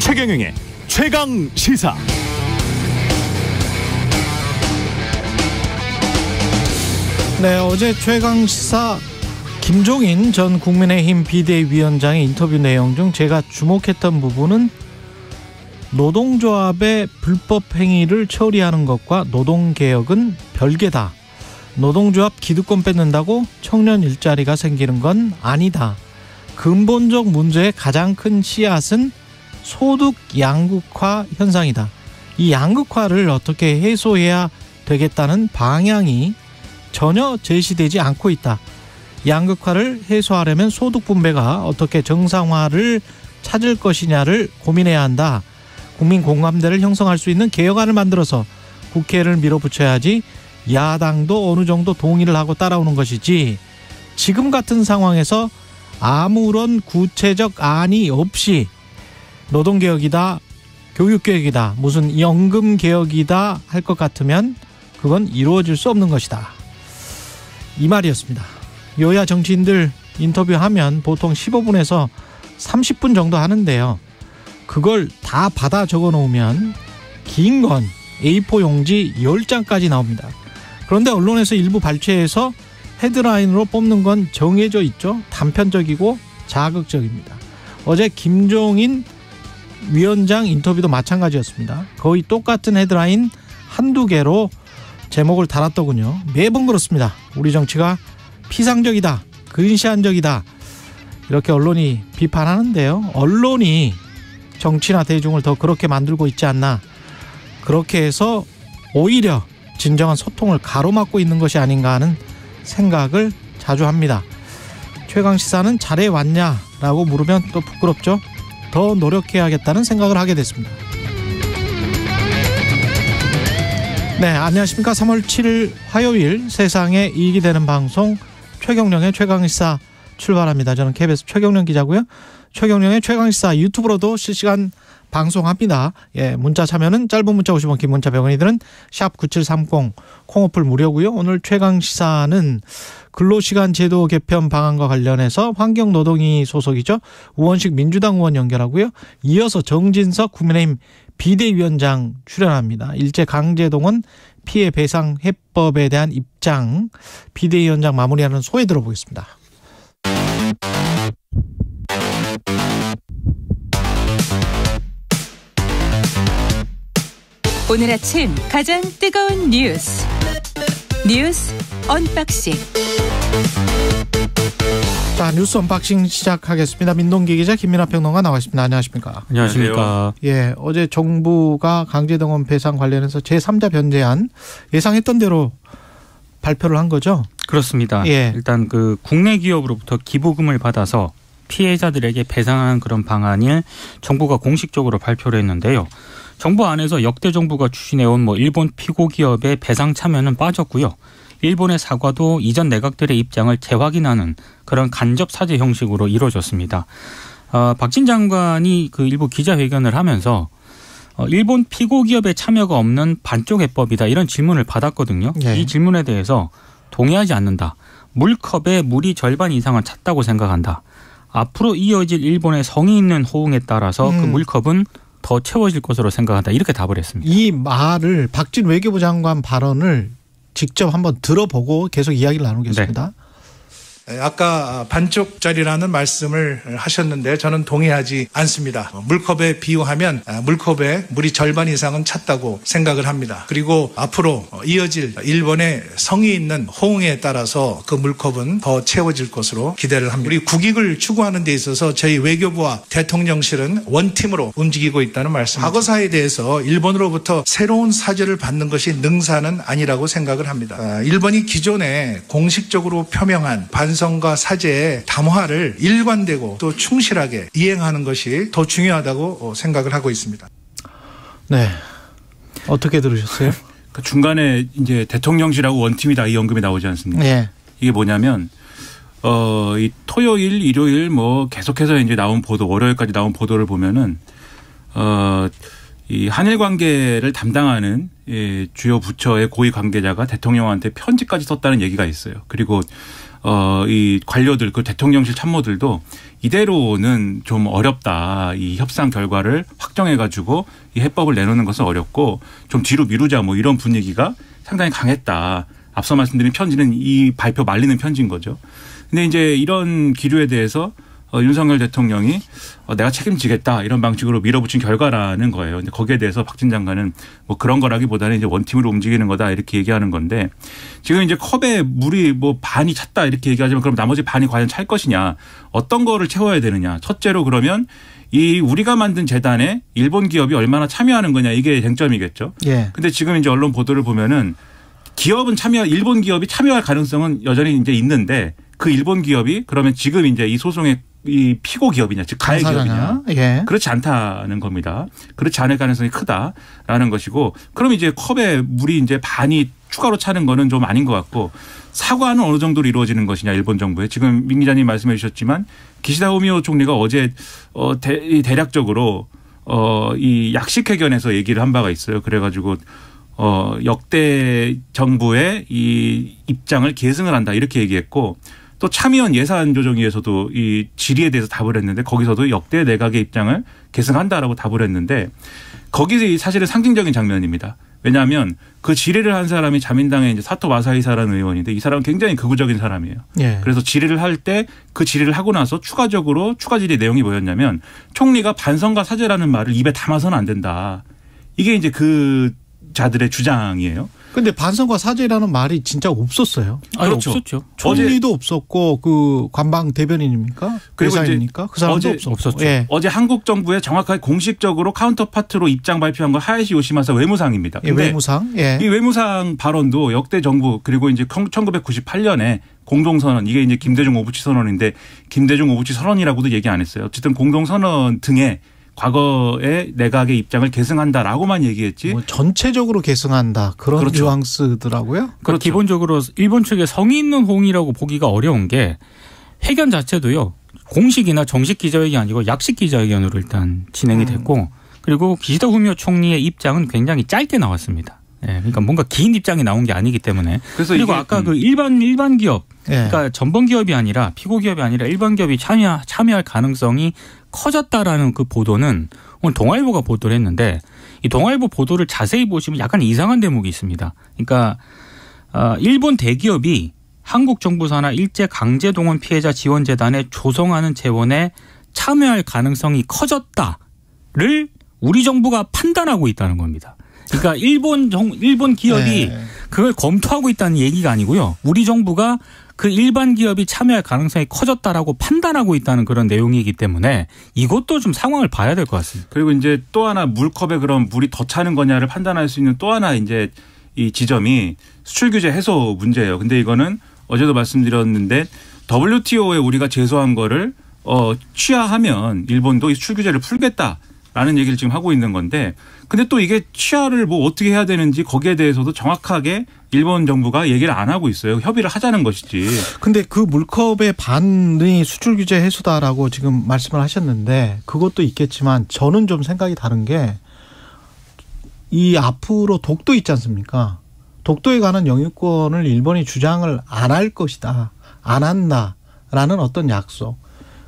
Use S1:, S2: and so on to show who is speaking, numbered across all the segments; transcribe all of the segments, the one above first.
S1: 최경영의 최강 시사.
S2: 네, 어제 최강 시사 김종인 전 국민의힘 비대위원장의 인터뷰 내용 중 제가 주목했던 부분은 노동조합의 불법 행위를 처리하는 것과 노동개혁은 별개다. 노동조합 기득권 뺏는다고 청년 일자리가 생기는 건 아니다. 근본적 문제의 가장 큰 씨앗은 소득 양극화 현상이다. 이 양극화를 어떻게 해소해야 되겠다는 방향이 전혀 제시되지 않고 있다. 양극화를 해소하려면 소득 분배가 어떻게 정상화를 찾을 것이냐를 고민해야 한다. 국민 공감대를 형성할 수 있는 개혁안을 만들어서 국회를 밀어붙여야지 야당도 어느 정도 동의를 하고 따라오는 것이지, 지금 같은 상황에서 아무런 구체적 안이 없이 노동개혁이다, 교육개혁이다, 무슨 연금개혁이다 할 것 같으면 그건 이루어질 수 없는 것이다. 이 말이었습니다. 여야 정치인들 인터뷰하면 보통 15분에서 30분 정도 하는데요. 그걸 다 받아 적어 놓으면 긴 건 A4 용지 10장까지 나옵니다. 그런데 언론에서 일부 발췌해서 헤드라인으로 뽑는 건 정해져 있죠. 단편적이고 자극적입니다. 어제 김종인 위원장 인터뷰도 마찬가지였습니다. 거의 똑같은 헤드라인 한두 개로 제목을 달았더군요. 매번 그렇습니다. 우리 정치가 피상적이다, 근시안적이다, 이렇게 언론이 비판하는데요. 언론이 정치나 대중을 더 그렇게 만들고 있지 않나, 그렇게 해서 오히려 진정한 소통을 가로막고 있는 것이 아닌가 하는 생각을 자주 합니다. 최강시사는 잘해왔냐라고 물으면 또 부끄럽죠. 더 노력해야겠다는 생각을 하게 됐습니다. 네, 안녕하십니까. 3월 7일 화요일 세상에 이익이 되는 방송 최경령의 최강시사 출발합니다. 저는 KBS 최경령 기자고요. 최경령의 최강시사 유튜브로도 실시간 방송합니다. 예, 문자 참여는 짧은 문자 50원, 긴 문자 100원이 드는 샵 9730 콩어플 무료고요. 오늘 최강시사는 근로시간 제도 개편 방안과 관련해서 환경노동위 소속이죠. 우원식 민주당 의원 연결하고요. 이어서 정진석 국민의힘 비대위원장 출연합니다. 일제강제동원 피해 배상 해법에 대한 입장, 비대위원장 마무리하는 소회 들어보겠습니다.
S3: 오늘 아침 가장 뜨거운 뉴스 언박싱.
S2: 자, 뉴스 언박싱 시작하겠습니다. 민동기 기자, 김민하 평론가 나와 있습니다. 안녕하십니까?
S4: 안녕하십니까?
S2: 예, 어제 정부가 강제동원 배상 관련해서 제3자 변제안 예상했던 대로 발표를 한 거죠?
S4: 그렇습니다.
S2: 예.
S4: 일단 그 국내 기업으로부터 기부금을 받아서 피해자들에게 배상하는 그런 방안을 정부가 공식적으로 발표를 했는데요. 정부 안에서 역대 정부가 추진해온 일본 피고 기업의 배상 참여는 빠졌고요. 일본의 사과도 이전 내각들의 입장을 재확인하는 그런 간접 사죄 형식으로 이루어졌습니다. 박진 장관이 그 일부 기자회견을 하면서 일본 피고 기업의 참여가 없는 반쪽 해법이다, 이런 질문을 받았거든요.
S2: 네.
S4: 이 질문에 대해서 동의하지 않는다. 물컵에 물이 절반 이상은 찼다고 생각한다. 앞으로 이어질 일본의 성의 있는 호응에 따라서 그 물컵은 더 채워질 것으로 생각한다, 이렇게 답을 했습니다.
S2: 이 말을, 박진 외교부 장관 발언을 직접 한번 들어보고 계속 이야기를 나누겠습니다.
S4: 네.
S5: 아까 반쪽짜리라는 말씀을 하셨는데 저는 동의하지 않습니다. 물컵에 비유하면 물컵에 물이 절반 이상은 찼다고 생각을 합니다. 그리고 앞으로 이어질 일본의 성의 있는 호응에 따라서 그 물컵은 더 채워질 것으로 기대를 합니다. 우리 국익을 추구하는 데 있어서 저희 외교부와 대통령실은 원팀으로 움직이고 있다는 말씀. 과거사에 대해서 일본으로부터 새로운 사죄를 받는 것이 능사는 아니라고 생각을 합니다. 일본이 기존에 공식적으로 표명한 반성과 사죄의 담화를 일관되고 또 충실하게 이행하는 것이 더 중요하다고 생각을 하고 있습니다.
S2: 네. 어떻게 들으셨어요?
S6: 그 중간에 이제 대통령실하고 원팀이다, 이 언급이 나오지 않습니까?
S2: 네.
S6: 이게 뭐냐면 이 토요일, 일요일 계속해서 이제 나온 보도, 월요일까지 나온 보도를 보면은 이 한일 관계를 담당하는 주요 부처의 고위 관계자가 대통령한테 편지까지 썼다는 얘기가 있어요. 그리고 이 관료들 그 대통령실 참모들도 이대로는 좀 어렵다. 이 협상 결과를 확정해 가지고 이 해법을 내놓는 것은 어렵고 좀 뒤로 미루자 뭐 이런 분위기가 상당히 강했다. 앞서 말씀드린 편지는 이 발표 말리는 편지인 거죠. 근데 이제 이런 기류에 대해서 윤석열 대통령이 내가 책임지겠다 이런 방식으로 밀어붙인 결과라는 거예요. 근데 거기에 대해서 박진 장관은 뭐 그런 거라기보다는 이제 원팀으로 움직이는 거다 이렇게 얘기하는 건데 지금 이제 컵에 물이 뭐 반이 찼다 이렇게 얘기하지만 그럼 나머지 반이 과연 찰 것이냐 어떤 거를 채워야 되느냐 첫째로 그러면 이 우리가 만든 재단에 일본 기업이 얼마나 참여하는 거냐 이게 쟁점이겠죠. 예. 근데 지금 이제 언론 보도를 보면은 기업은 일본 기업이 참여할 가능성은 여전히 이제 있는데 그 일본 기업이 그러면 지금 이제 이 소송의 이 피고 기업이냐, 즉 가해 기업이냐, 예. 그렇지 않다는 겁니다. 그렇지 않을 가능성이 크다라는 것이고, 그럼 이제 컵에 물이 이제 반이 추가로 차는 거는 좀 아닌 것 같고, 사과는 어느 정도로 이루어지는 것이냐 일본 정부에 지금 민 기자님 말씀해 주셨지만 기시다 후미오 총리가 어제 대략적으로 이 약식회견에서 얘기를 한 바가 있어요. 그래가지고. 역대 정부의 이 입장을 계승을 한다 이렇게 얘기했고 또 참의원 예산조정위에서도 이 질의에 대해서 답을 했는데 거기서도 역대 내각의 입장을 계승한다라고 답을 했는데 거기서 사실은 상징적인 장면입니다. 왜냐하면 그 질의를 한 사람이 자민당의 이제 사토 마사히사라는 의원인데 이 사람은 굉장히 극우적인 사람이에요. 예. 그래서 질의를 할 때 그 질의를 하고 나서 추가 질의 내용이 뭐였냐면 총리가 반성과 사죄라는 말을 입에 담아서는 안 된다. 이게 이제 그 자들의 주장이에요.
S2: 그런데 반성과 사죄라는 말이 진짜 없었어요.
S4: 그렇죠. 없었죠.
S2: 총리도 없었고 그 관방 대변인입니까?
S6: 그리고
S2: 이제 그 사람도 없었죠.
S6: 예. 어제 한국 정부에 정확하게 공식적으로 카운터파트로 입장 발표한 건 하야시 요시마사 외무상입니다.
S2: 예, 외무상. 예.
S6: 이 외무상 발언도 역대 정부 그리고 이제 1998년에 공동선언 이게 이제 김대중 오부치 선언인데 김대중 오부치 선언이라고도 얘기 안 했어요. 어쨌든 공동선언 등에 과거의 내각의 입장을 계승한다라고만 얘기했지.
S2: 뭐 전체적으로 계승한다 그런
S6: 그렇죠.
S2: 뉘앙스더라고요.
S4: 그렇죠. 기본적으로 일본 측의 성의 있는 호응이라고 보기가 어려운 게 회견 자체도요. 공식이나 정식 기자회견이 아니고 약식 기자회견으로 일단 진행이 됐고 그리고 기시다 후미오 총리의 입장은 굉장히 짧게 나왔습니다. 네, 그러니까 뭔가 긴 입장이 나온 게 아니기 때문에. 그리고 아까 그 일반 기업, 그러니까 전범 기업이 아니라 피고 기업이 아니라 일반 기업이 참여할 가능성이 커졌다라는 그 보도는 오늘 동아일보가 보도를 했는데 이 동아일보 보도를 자세히 보시면 약간 이상한 대목이 있습니다. 그러니까 일본 대기업이 한국 정부 산하 일제 강제 동원 피해자 지원 재단에 조성하는 재원에 참여할 가능성이 커졌다를 우리 정부가 판단하고 있다는 겁니다. 그러니까 일본 기업이 그걸 검토하고 있다는 얘기가 아니고요. 우리 정부가 그 일반 기업이 참여할 가능성이 커졌다라고 판단하고 있다는 그런 내용이기 때문에 이것도 좀 상황을 봐야 될 것 같습니다.
S6: 그리고 이제 또 하나 물컵에 그럼 물이 더 차는 거냐를 판단할 수 있는 또 하나 이제 이 지점이 수출 규제 해소 문제예요. 근데 이거는 어제도 말씀드렸는데 WTO에 우리가 제소한 거를 취하하면 일본도 이 수출 규제를 풀겠다라는 얘기를 지금 하고 있는 건데 근데 또 이게 취하를 뭐 어떻게 해야 되는지 거기에 대해서도 정확하게 일본 정부가 얘기를 안 하고 있어요. 협의를 하자는 것이지.
S2: 근데 그 물컵의 반이 수출 규제 해소다라고 지금 말씀을 하셨는데 그것도 있겠지만 저는 좀 생각이 다른 게 이 앞으로 독도 있지 않습니까? 독도에 관한 영유권을 일본이 주장을 안 할 것이다. 안 한다라는 어떤 약속.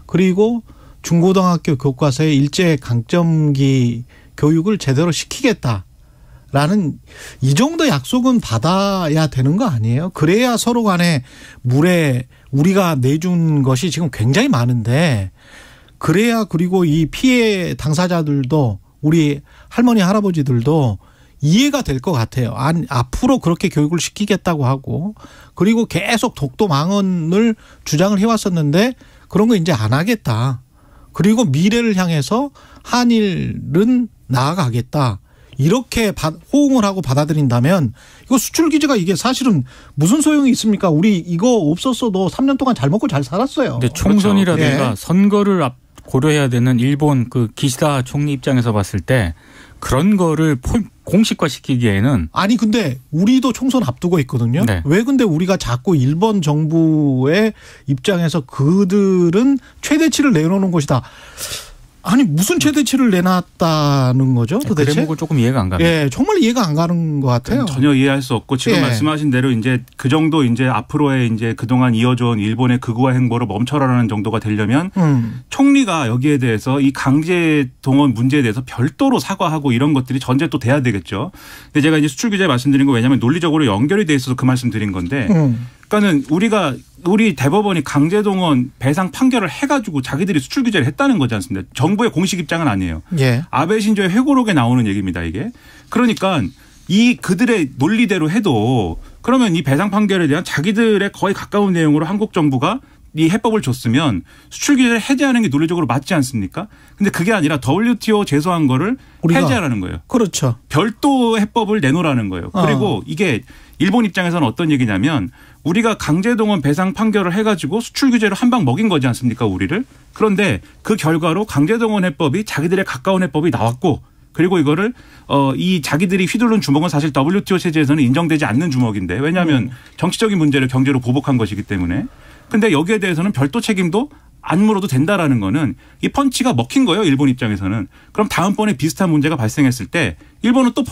S2: 그리고 중고등학교 교과서에 일제 강점기 교육을 제대로 시키겠다라는 이 정도 약속은 받아야 되는 거 아니에요? 그래야 서로 간에 물에 우리가 내준 것이 지금 굉장히 많은데 그래야 그리고 이 피해 당사자들도 우리 할머니 할아버지들도 이해가 될 것 같아요. 앞으로 그렇게 교육을 시키겠다고 하고 그리고 계속 독도 망언을 주장을 해왔었는데 그런 거 이제 안 하겠다. 그리고 미래를 향해서 한일은 나아가겠다. 이렇게 호응을 하고 받아들인다면 이거 수출 규제가 이게 사실은 무슨 소용이 있습니까? 우리 이거 없었어도 3년 동안 잘 먹고 잘 살았어요.
S4: 근데 총선이라든가 선거를 고려해야 되는 일본 그 기시다 총리 입장에서 봤을 때 그런 거를 공식화시키기에는
S2: 아니 근데 우리도 총선 앞두고 있거든요. 네. 왜 근데 우리가 자꾸 일본 정부의 입장에서 그들은 최대치를 내놓는 것이다. 아니 무슨 최대치를 내놨다는 거죠 도대체?
S4: 대목을 조금 이해가 안 갑니다.
S2: 예, 정말 이해가 안 가는 것 같아요.
S6: 전혀 이해할 수 없고 지금
S2: 예.
S6: 말씀하신 대로 이제 그 정도 이제 앞으로의 이제 그동안 이어져온 일본의 극우화 행보를 멈춰라라는 정도가 되려면 총리가 여기에 대해서 이 강제 동원 문제에 대해서 별도로 사과하고 이런 것들이 전제 또 돼야 되겠죠. 근데 제가 이제 수출 규제 말씀드린 거 왜냐하면 논리적으로 연결이 돼 있어서 그 말씀드린 건데. 그러니까는 우리 대법원이 강제동원 배상 판결을 해가지고 자기들이 수출 규제를 했다는 거지 않습니까? 정부의 공식 입장은 아니에요.
S2: 예.
S6: 아베 신조의 회고록에 나오는 얘기입니다. 이게. 그러니까 이 그들의 논리대로 해도 그러면 이 배상 판결에 대한 자기들의 거의 가까운 내용으로 한국 정부가 이 해법을 줬으면 수출 규제를 해제하는 게 논리적으로 맞지 않습니까? 근데 그게 아니라 WTO 제소한 거를 해제하라는 거예요.
S2: 그렇죠.
S6: 별도 해법을 내놓으라는 거예요. 그리고 이게 일본 입장에서는 어떤 얘기냐면 우리가 강제동원 배상 판결을 해가지고 수출 규제로 한 방 먹인 거지 않습니까 우리를. 그런데 그 결과로 강제동원 해법이 자기들의 가까운 해법이 나왔고 그리고 이거를 이 자기들이 휘두른 주먹은 사실 WTO 체제에서는 인정되지 않는 주먹인데 왜냐하면 정치적인 문제를 경제로 보복한 것이기 때문에. 근데 여기에 대해서는 별도 책임도 안 물어도 된다라는 거는 이 펀치가 먹힌 거예요. 일본 입장에서는. 그럼 다음번에 비슷한 문제가 발생했을 때 일본은 또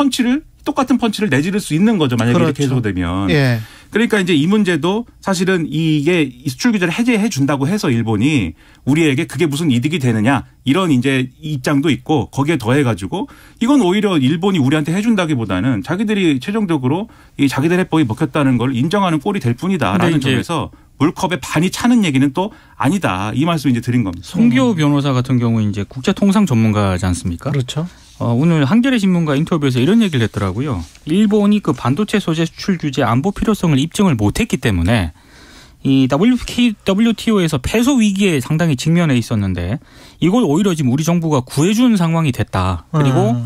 S6: 똑같은 펀치를 내지를 수 있는 거죠. 만약에
S2: 그렇죠.
S6: 이렇게 해소되면.
S2: 예.
S6: 그러니까 이제 이 문제도 사실은 이게 수출 규제를 해제해 준다고 해서 일본이 우리에게 그게 무슨 이득이 되느냐 이런 이제 입장도 있고 거기에 더해 가지고 이건 오히려 일본이 우리한테 해준다기보다는 자기들이 최종적으로 이 자기들 해법이 먹혔다는 걸 인정하는 꼴이 될 뿐이다라는 점에서 물컵에 반이 차는 얘기는 또 아니다. 이 말씀 이제 드린 겁니다.
S4: 송기호 변호사 같은 경우 이제 국제 통상 전문가지 않습니까?
S2: 그렇죠.
S4: 오늘 한겨레 신문과 인터뷰에서 이런 얘기를 했더라고요. 일본이 그 반도체 소재 수출 규제 안보 필요성을 입증을 못했기 때문에 이 WTO에서 패소 위기에 상당히 직면해 있었는데 이걸 오히려 지금 우리 정부가 구해준 상황이 됐다. 그리고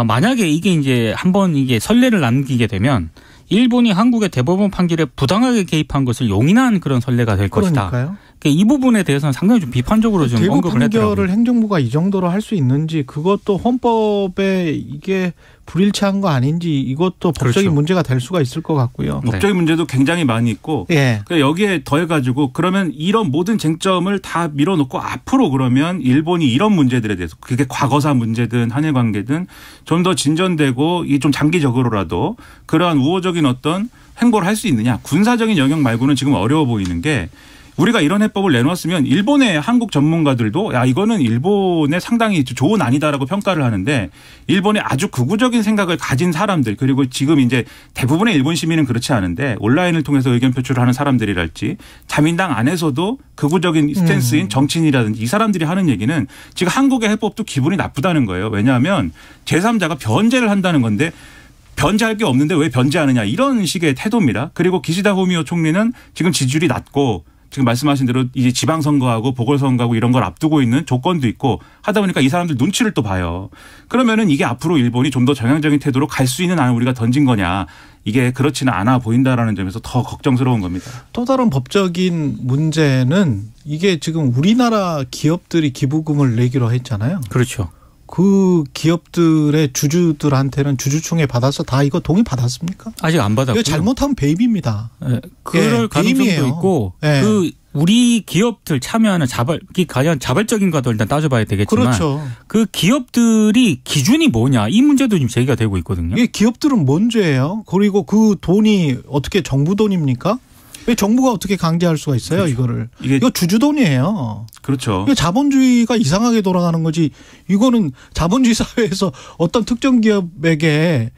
S4: 만약에 이게 이제 한번 이게 선례를 남기게 되면 일본이 한국의 대법원 판결에 부당하게 개입한 것을 용인한 그런 선례가 될 것이다.
S2: 그러니까요.
S4: 이 부분에 대해서는 상당히 좀 비판적으로 좀
S2: 대구
S4: 언급을 했더라고요.
S2: 판결을 행정부가 이 정도로 할 수 있는지 그것도 헌법에 이게 불일치한 거 아닌지 이것도 법적인
S4: 그렇죠.
S2: 문제가 될 수가 있을 것 같고요.
S6: 법적인 문제도 굉장히 많이 있고
S2: 예.
S6: 여기에 더해가지고 그러면 이런 모든 쟁점을 다 밀어놓고 앞으로 그러면 일본이 이런 문제들에 대해서 그게 과거사 문제든 한일 관계든 좀 더 진전되고 이게 좀 장기적으로라도 그러한 우호적인 어떤 행보를 할 수 있느냐. 군사적인 영역 말고는 지금 어려워 보이는 게 우리가 이런 해법을 내놓았으면 일본의 한국 전문가들도 야 이거는 일본의 상당히 좋은 아니다라고 평가를 하는데 일본의 아주 극우적인 생각을 가진 사람들 그리고 지금 이제 대부분의 일본 시민은 그렇지 않은데 온라인을 통해서 의견 표출을 하는 사람들이랄지 자민당 안에서도 극우적인 스탠스인 정치인이라든지 이 사람들이 하는 얘기는 지금 한국의 해법도 기분이 나쁘다는 거예요. 왜냐하면 제3자가 변제를 한다는 건데 변제할 게 없는데 왜 변제하느냐 이런 식의 태도입니다. 그리고 기시다 후미오 총리는 지금 지지율이 낮고 지금 말씀하신 대로 이제 지방선거하고 보궐선거하고 이런 걸 앞두고 있는 조건도 있고 하다 보니까 이 사람들 눈치를 또 봐요. 그러면은 이게 앞으로 일본이 좀 더 정향적인 태도로 갈 수 있는 안을 우리가 던진 거냐. 이게 그렇지는 않아 보인다라는 점에서 더 걱정스러운 겁니다.
S2: 또 다른 법적인 문제는 이게 지금 우리나라 기업들이 기부금을 내기로 했잖아요.
S4: 그렇죠.
S2: 그 기업들의 주주들한테는 주주총회 받아서 다 이거 동의 받았습니까?
S4: 아직 안 받았고요.
S2: 이거 잘못하면 배임입니다.
S4: 네, 그럴 가능성도
S2: 배임이에요.
S4: 있고
S2: 네.
S4: 그 우리 기업들 참여하는 과연 자발적인 것도 일단 따져봐야 되겠지만
S2: 그렇죠.
S4: 그 기업들이 기준이 뭐냐 이 문제도 지금 제기가 되고 있거든요.
S2: 이게 기업들은 뭔 죄예요? 그리고 그 돈이 어떻게 정부 돈입니까? 왜 정부가 어떻게 강제할 수가 있어요?
S6: 그렇죠.
S2: 이거를.
S6: 이게
S2: 이거 주주 돈이에요.
S6: 그렇죠.
S2: 이게 자본주의가 이상하게 돌아가는 거지. 이거는 자본주의 사회에서 어떤 특정 기업에게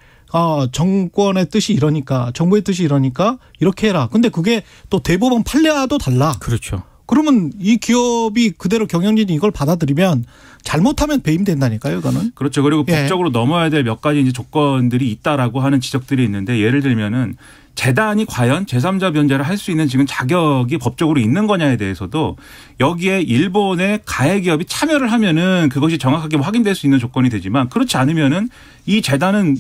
S2: 정권의 뜻이 이러니까 정부의 뜻이 이러니까 이렇게 해라. 근데 그게 또 대법원 판례와도 달라.
S4: 그렇죠.
S2: 그러면 이 기업이 그대로 경영진이 이걸 받아들이면 잘못하면 배임된다니까요, 이거는.
S6: 그렇죠. 그리고
S2: 예.
S6: 법적으로 넘어야 될 몇 가지 이제 조건들이 있다라고 하는 지적들이 있는데 예를 들면은 재단이 과연 제3자 변제를 할 수 있는 지금 자격이 법적으로 있는 거냐에 대해서도 여기에 일본의 가해 기업이 참여를 하면은 그것이 정확하게 확인될 수 있는 조건이 되지만 그렇지 않으면은 이 재단은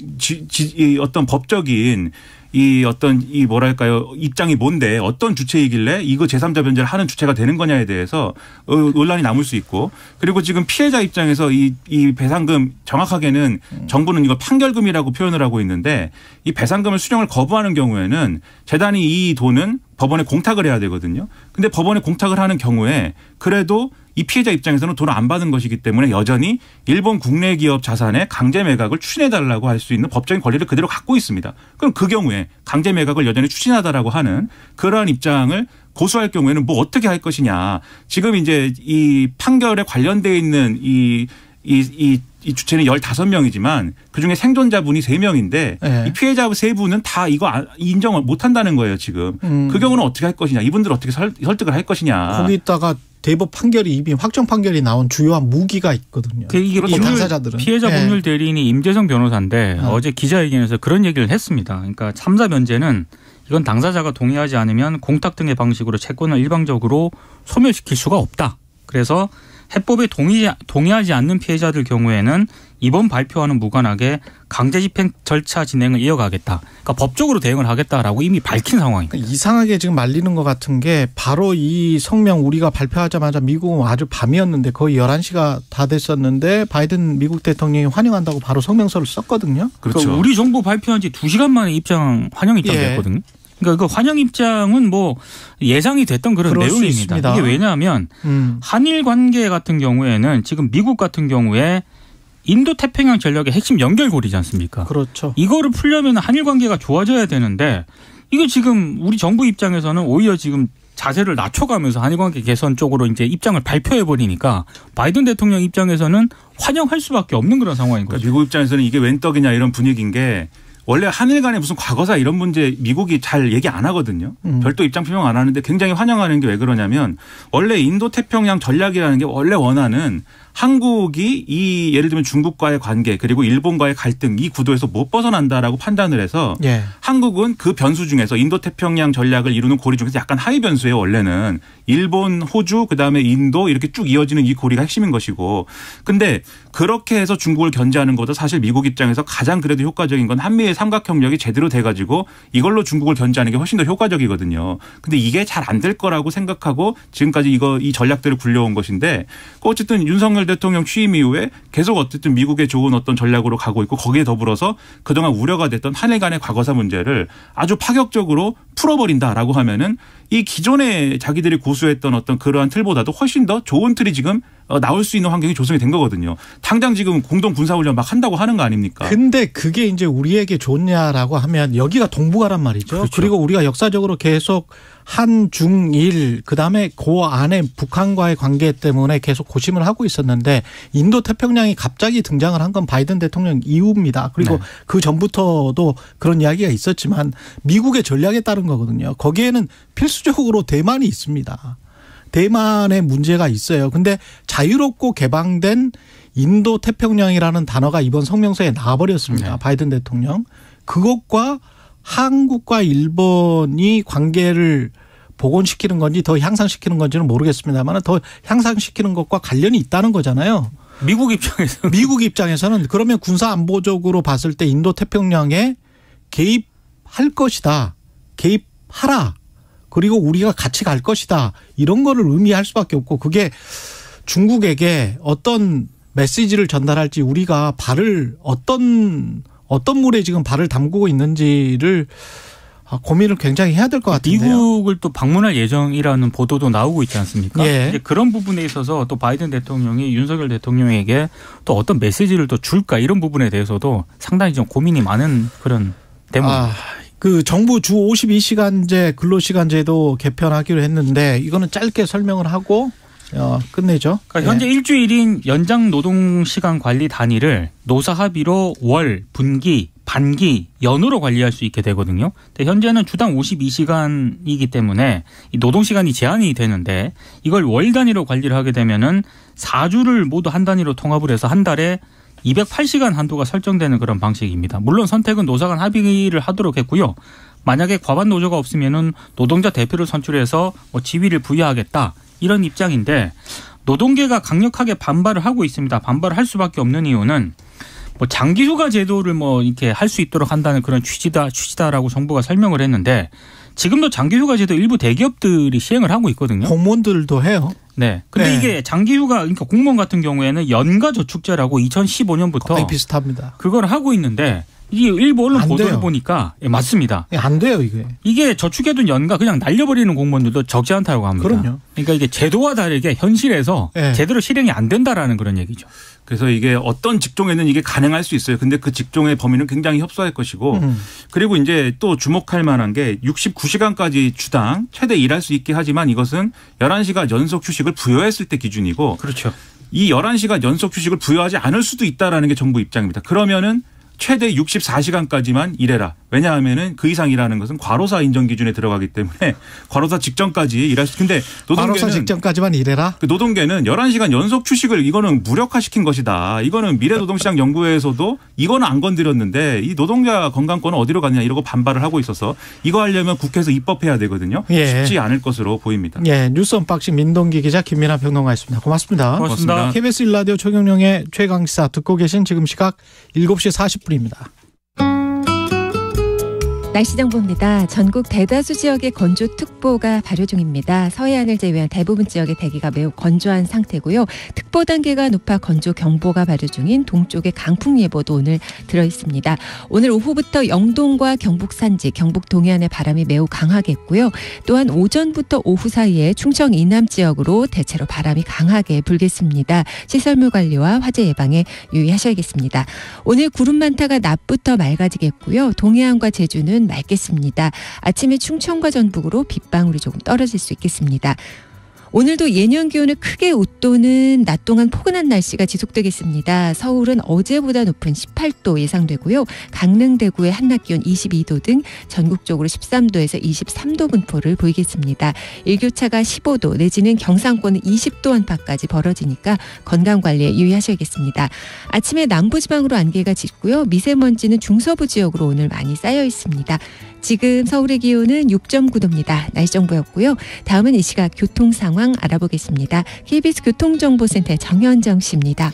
S6: 어떤 법적인 이 어떤 이 뭐랄까요 입장이 뭔데 어떤 주체이길래 이거 제3자 변제를 하는 주체가 되는 거냐에 대해서 논란이 남을 수 있고 그리고 지금 피해자 입장에서 이 배상금 정확하게는 정부는 이거 판결금이라고 표현을 하고 있는데 이 배상금을 수령을 거부하는 경우에는 재단이 이 돈은 법원에 공탁을 해야 되거든요. 근데 법원에 공탁을 하는 경우에 그래도 이 피해자 입장에서는 돈을 안 받은 것이기 때문에 여전히 일본 국내 기업 자산의 강제 매각을 추진해달라고 할 수 있는 법적인 권리를 그대로 갖고 있습니다. 그럼 그 경우에 강제 매각을 여전히 추진하다라고 하는 그러한 입장을 고수할 경우에는 뭐 어떻게 할 것이냐. 지금 이제 이 판결에 관련되어 있는 이 주체는 15명이지만 그중에 생존자분이 3명인데
S2: 네.
S6: 이 피해자 3분은 다 이거 인정을 못 한다는 거예요, 지금. 그 경우는 어떻게 할 것이냐. 이분들 어떻게 설득을 할 것이냐.
S2: 거기다가 대법 판결이 이미 확정 판결이 나온 주요한 무기가 있거든요.
S4: 이게
S2: 당사자들은.
S4: 피해자 법률 대리인이 임재성 변호사인데 어제 기자회견에서 그런 얘기를 했습니다. 그러니까 참사 변제는 이건 당사자가 동의하지 않으면 공탁 등의 방식으로 채권을 일방적으로 소멸시킬 수가 없다. 그래서 해법에 동의하지 않는 피해자들 경우에는 이번 발표와는 무관하게 강제 집행 절차 진행을 이어가겠다. 그러니까 법적으로 대응을 하겠다라고 이미 밝힌 상황입니다.
S2: 그러니까 이상하게 지금 말리는 것 같은 게 바로 이 성명 우리가 발표하자마자 미국은 아주 밤이었는데 거의 11시가 다 됐었는데 바이든 미국 대통령이 환영한다고 바로 성명서를 썼거든요.
S6: 그렇죠.
S4: 그러니까 우리 정부 발표한 지 2시간 만에 입장 환영 입장이 됐거든요. 그러니까 그 환영 입장은 뭐 예상이 됐던 그런 내용입니다. 이게 왜냐하면 한일 관계 같은 경우에는 지금 미국 같은 경우에 인도 태평양 전략의 핵심 연결고리지 않습니까?
S2: 그렇죠.
S4: 이거를 풀려면 한일 관계가 좋아져야 되는데 이거 지금 우리 정부 입장에서는 오히려 지금 자세를 낮춰가면서 한일 관계 개선 쪽으로 이제 입장을 발표해 버리니까 바이든 대통령 입장에서는 환영할 수밖에 없는 그런 상황인 거죠.
S6: 그러니까 미국 입장에서는 이게 웬 떡이냐 이런 분위기인 게 원래 한일 간에 무슨 과거사 이런 문제 미국이 잘 얘기 안 하거든요. 별도 입장 표명 안 하는데 굉장히 환영하는 게 왜 그러냐면 원래 인도 태평양 전략이라는 게 원래 원하는 한국이 이 예를 들면 중국과의 관계 그리고 일본과의 갈등 이 구도에서 못 벗어난다라고 판단을 해서 한국은 그 변수 중에서 인도태평양 전략을 이루는 고리 중에서 약간 하위 변수예요. 원래는 일본, 호주 그다음에 인도 이렇게 쭉 이어지는 이 고리가 핵심인 것이고 근데 그렇게 해서 중국을 견제하는 것보다 사실 미국 입장에서 가장 그래도 효과적인 건 한미의 삼각협력이 제대로 돼가지고 이걸로 중국을 견제하는 게 훨씬 더 효과적이거든요. 근데 이게 잘 안 될 거라고 생각하고 지금까지 이 전략들을 굴려온 것인데 어쨌든 윤석열 대통령 취임 이후에 계속 어쨌든 미국의 좋은 어떤 전략으로 가고 있고 거기에 더불어서 그동안 우려가 됐던 한일 간의 과거사 문제를 아주 파격적으로 풀어버린다라고 하면은 이 기존에 자기들이 고수했던 어떤 그러한 틀보다도 훨씬 더 좋은 틀이 지금 나올 수 있는 환경이 조성이 된 거거든요. 당장 지금 공동 군사훈련 막 한다고 하는 거 아닙니까?
S2: 근데 그게 이제 우리에게 좋냐라고 하면 여기가 동북아란 말이죠.
S6: 그렇죠.
S2: 그리고 우리가 역사적으로 계속 한중일 그다음에 그 안에 북한과의 관계 때문에 계속 고심을 하고 있었는데 인도 태평양이 갑자기 등장을 한 건 바이든 대통령 이후입니다. 그리고 그 전부터도 그런 이야기가 있었지만 미국의 전략에 따른 거거든요. 거기에는 필수적으로 대만이 있습니다. 대만에 문제가 있어요. 근데 자유롭고 개방된 인도 태평양이라는 단어가 이번 성명서에 나와버렸습니다. 바이든 대통령. 그것과 한국과 일본이 관계를 복원시키는 건지 더 향상시키는 건지는 모르겠습니다만 더 향상시키는 것과 관련이 있다는 거잖아요.
S4: 미국
S2: 입장에서는 그러면 군사안보적으로 봤을 때 인도 태평양에 개입할 것이다. 개입하라. 그리고 우리가 같이 갈 것이다. 이런 거를 의미할 수밖에 없고 그게 중국에게 어떤 메시지를 전달할지 우리가 발을 어떤 물에 지금 발을 담그고 있는지를 고민을 굉장히 해야 될 것 같은데요.
S4: 미국을 또 방문할 예정이라는 보도도 나오고 있지 않습니까? 이제 그런 부분에 있어서 또 바이든 대통령이 윤석열 대통령에게 또 어떤 메시지를 또 줄까 이런 부분에 대해서도 상당히 좀 고민이 많은 그런 대목입니다.
S2: 그 정부 주 52시간제 근로시간제도 개편하기로 했는데 이거는 짧게 설명을 하고 끝내죠.
S4: 그러니까 현재 일주일인 연장 노동시간 관리 단위를 노사 합의로 월, 분기, 반기, 연으로 관리할 수 있게 되거든요. 근데 현재는 주당 52시간이기 때문에 이 노동시간이 제한이 되는데 이걸 월 단위로 관리를 하게 되면은 4주를 모두 한 단위로 통합을 해서 한 달에 208시간 한도가 설정되는 그런 방식입니다. 물론 선택은 노사 간 합의를 하도록 했고요. 만약에 과반 노조가 없으면은 노동자 대표를 선출해서 뭐 지위를 부여하겠다. 이런 입장인데 노동계가 강력하게 반발을 하고 있습니다. 반발을 할 수밖에 없는 이유는 뭐 장기휴가 제도를 뭐 이렇게 할 수 있도록 한다는 그런 취지다라고 정부가 설명을 했는데 지금도 장기휴가 제도 일부 대기업들이 시행을 하고 있거든요.
S2: 공무원들도 해요.
S4: 네. 근데 이게 장기휴가 그러니까 공무원 같은 경우에는 연가저축제라고 2015년부터
S2: 거의 비슷합니다.
S4: 그걸 하고 있는데 이 일부 언론
S2: 안
S4: 보도를
S2: 돼요.
S4: 보니까 맞습니다.
S2: 안 돼요, 이게.
S4: 이게 저축해둔 연가 그냥 날려버리는 공무원들도 적지 않다고 합니다.
S2: 그럼요.
S4: 그러니까 이게 제도와 다르게 현실에서
S2: 네.
S4: 제대로 실행이 안 된다라는 그런 얘기죠.
S6: 그래서 이게 어떤 직종에는 이게 가능할 수 있어요. 근데 그 직종의 범위는 굉장히 협소할 것이고 그리고 이제 또 주목할 만한 게 69시간까지 주당 최대 일할 수 있게 하지만 이것은 11시간 연속 휴식을 부여했을 때 기준이고
S4: 그렇죠.
S6: 이 11시간 연속 휴식을 부여하지 않을 수도 있다라는 게 정부 입장입니다. 그러면은 최대 64시간까지만 일해라. 왜냐하면은 그 이상 일하는 것은 과로사 인정 기준에 들어가기 때문에 과로사 직전까지 일할 수. 근데 노동계는
S2: 과로사 직전까지만 일해라.
S6: 그 노동계는 11시간 연속 휴식을 이거는 무력화시킨 것이다. 이거는 미래노동시장 연구회에서도 이거는 안 건드렸는데 이 노동자 건강권은 어디로 갔냐 이러고 반발을 하고 있어서 이거 하려면 국회에서 입법해야 되거든요.
S2: 예.
S6: 쉽지 않을 것으로 보입니다.
S2: 예, 뉴스 언박싱 민동기 기자 김민하 평론가였습니다. 고맙습니다.
S4: 고맙습니다.
S2: KBS 1라디오 최경영의 최강시사 듣고 계신 지금 시각 7시 40분입니다.
S7: 날씨 정보입니다. 전국 대다수 지역에 건조특보가 발효 중입니다. 서해안을 제외한 대부분 지역의 대기가 매우 건조한 상태고요. 특보 단계가 높아 건조경보가 발효 중인 동쪽의 강풍 예보도 오늘 들어있습니다. 오늘 오후부터 영동과 경북 산지, 경북 동해안의 바람이 매우 강하겠고요. 또한 오전부터 오후 사이에 충청 이남 지역으로 대체로 바람이 강하게 불겠습니다. 시설물 관리와 화재 예방에 유의하셔야겠습니다. 오늘 구름 많다가 낮부터 맑아지겠고요. 동해안과 제주는 맑겠습니다. 아침에 충청과 전북으로 빗방울이 조금 떨어질 수 있겠습니다. 오늘도 예년 기온을 크게 웃도는 낮 동안 포근한 날씨가 지속되겠습니다. 서울은 어제보다 높은 18도 예상되고요. 강릉, 대구의 한낮 기온 22도 등 전국적으로 13도에서 23도 분포를 보이겠습니다. 일교차가 15도 내지는 경상권은 20도 안팎까지 벌어지니까 건강관리에 유의하셔야겠습니다. 아침에 남부지방으로 안개가 짙고요. 미세먼지는 중서부 지역으로 오늘 많이 쌓여 있습니다. 지금 서울의 기온은 6.9도입니다. 날씨 정보였고요. 다음은 이 시각 교통 상황 알아보겠습니다. KBS 교통정보센터 정현정 씨입니다.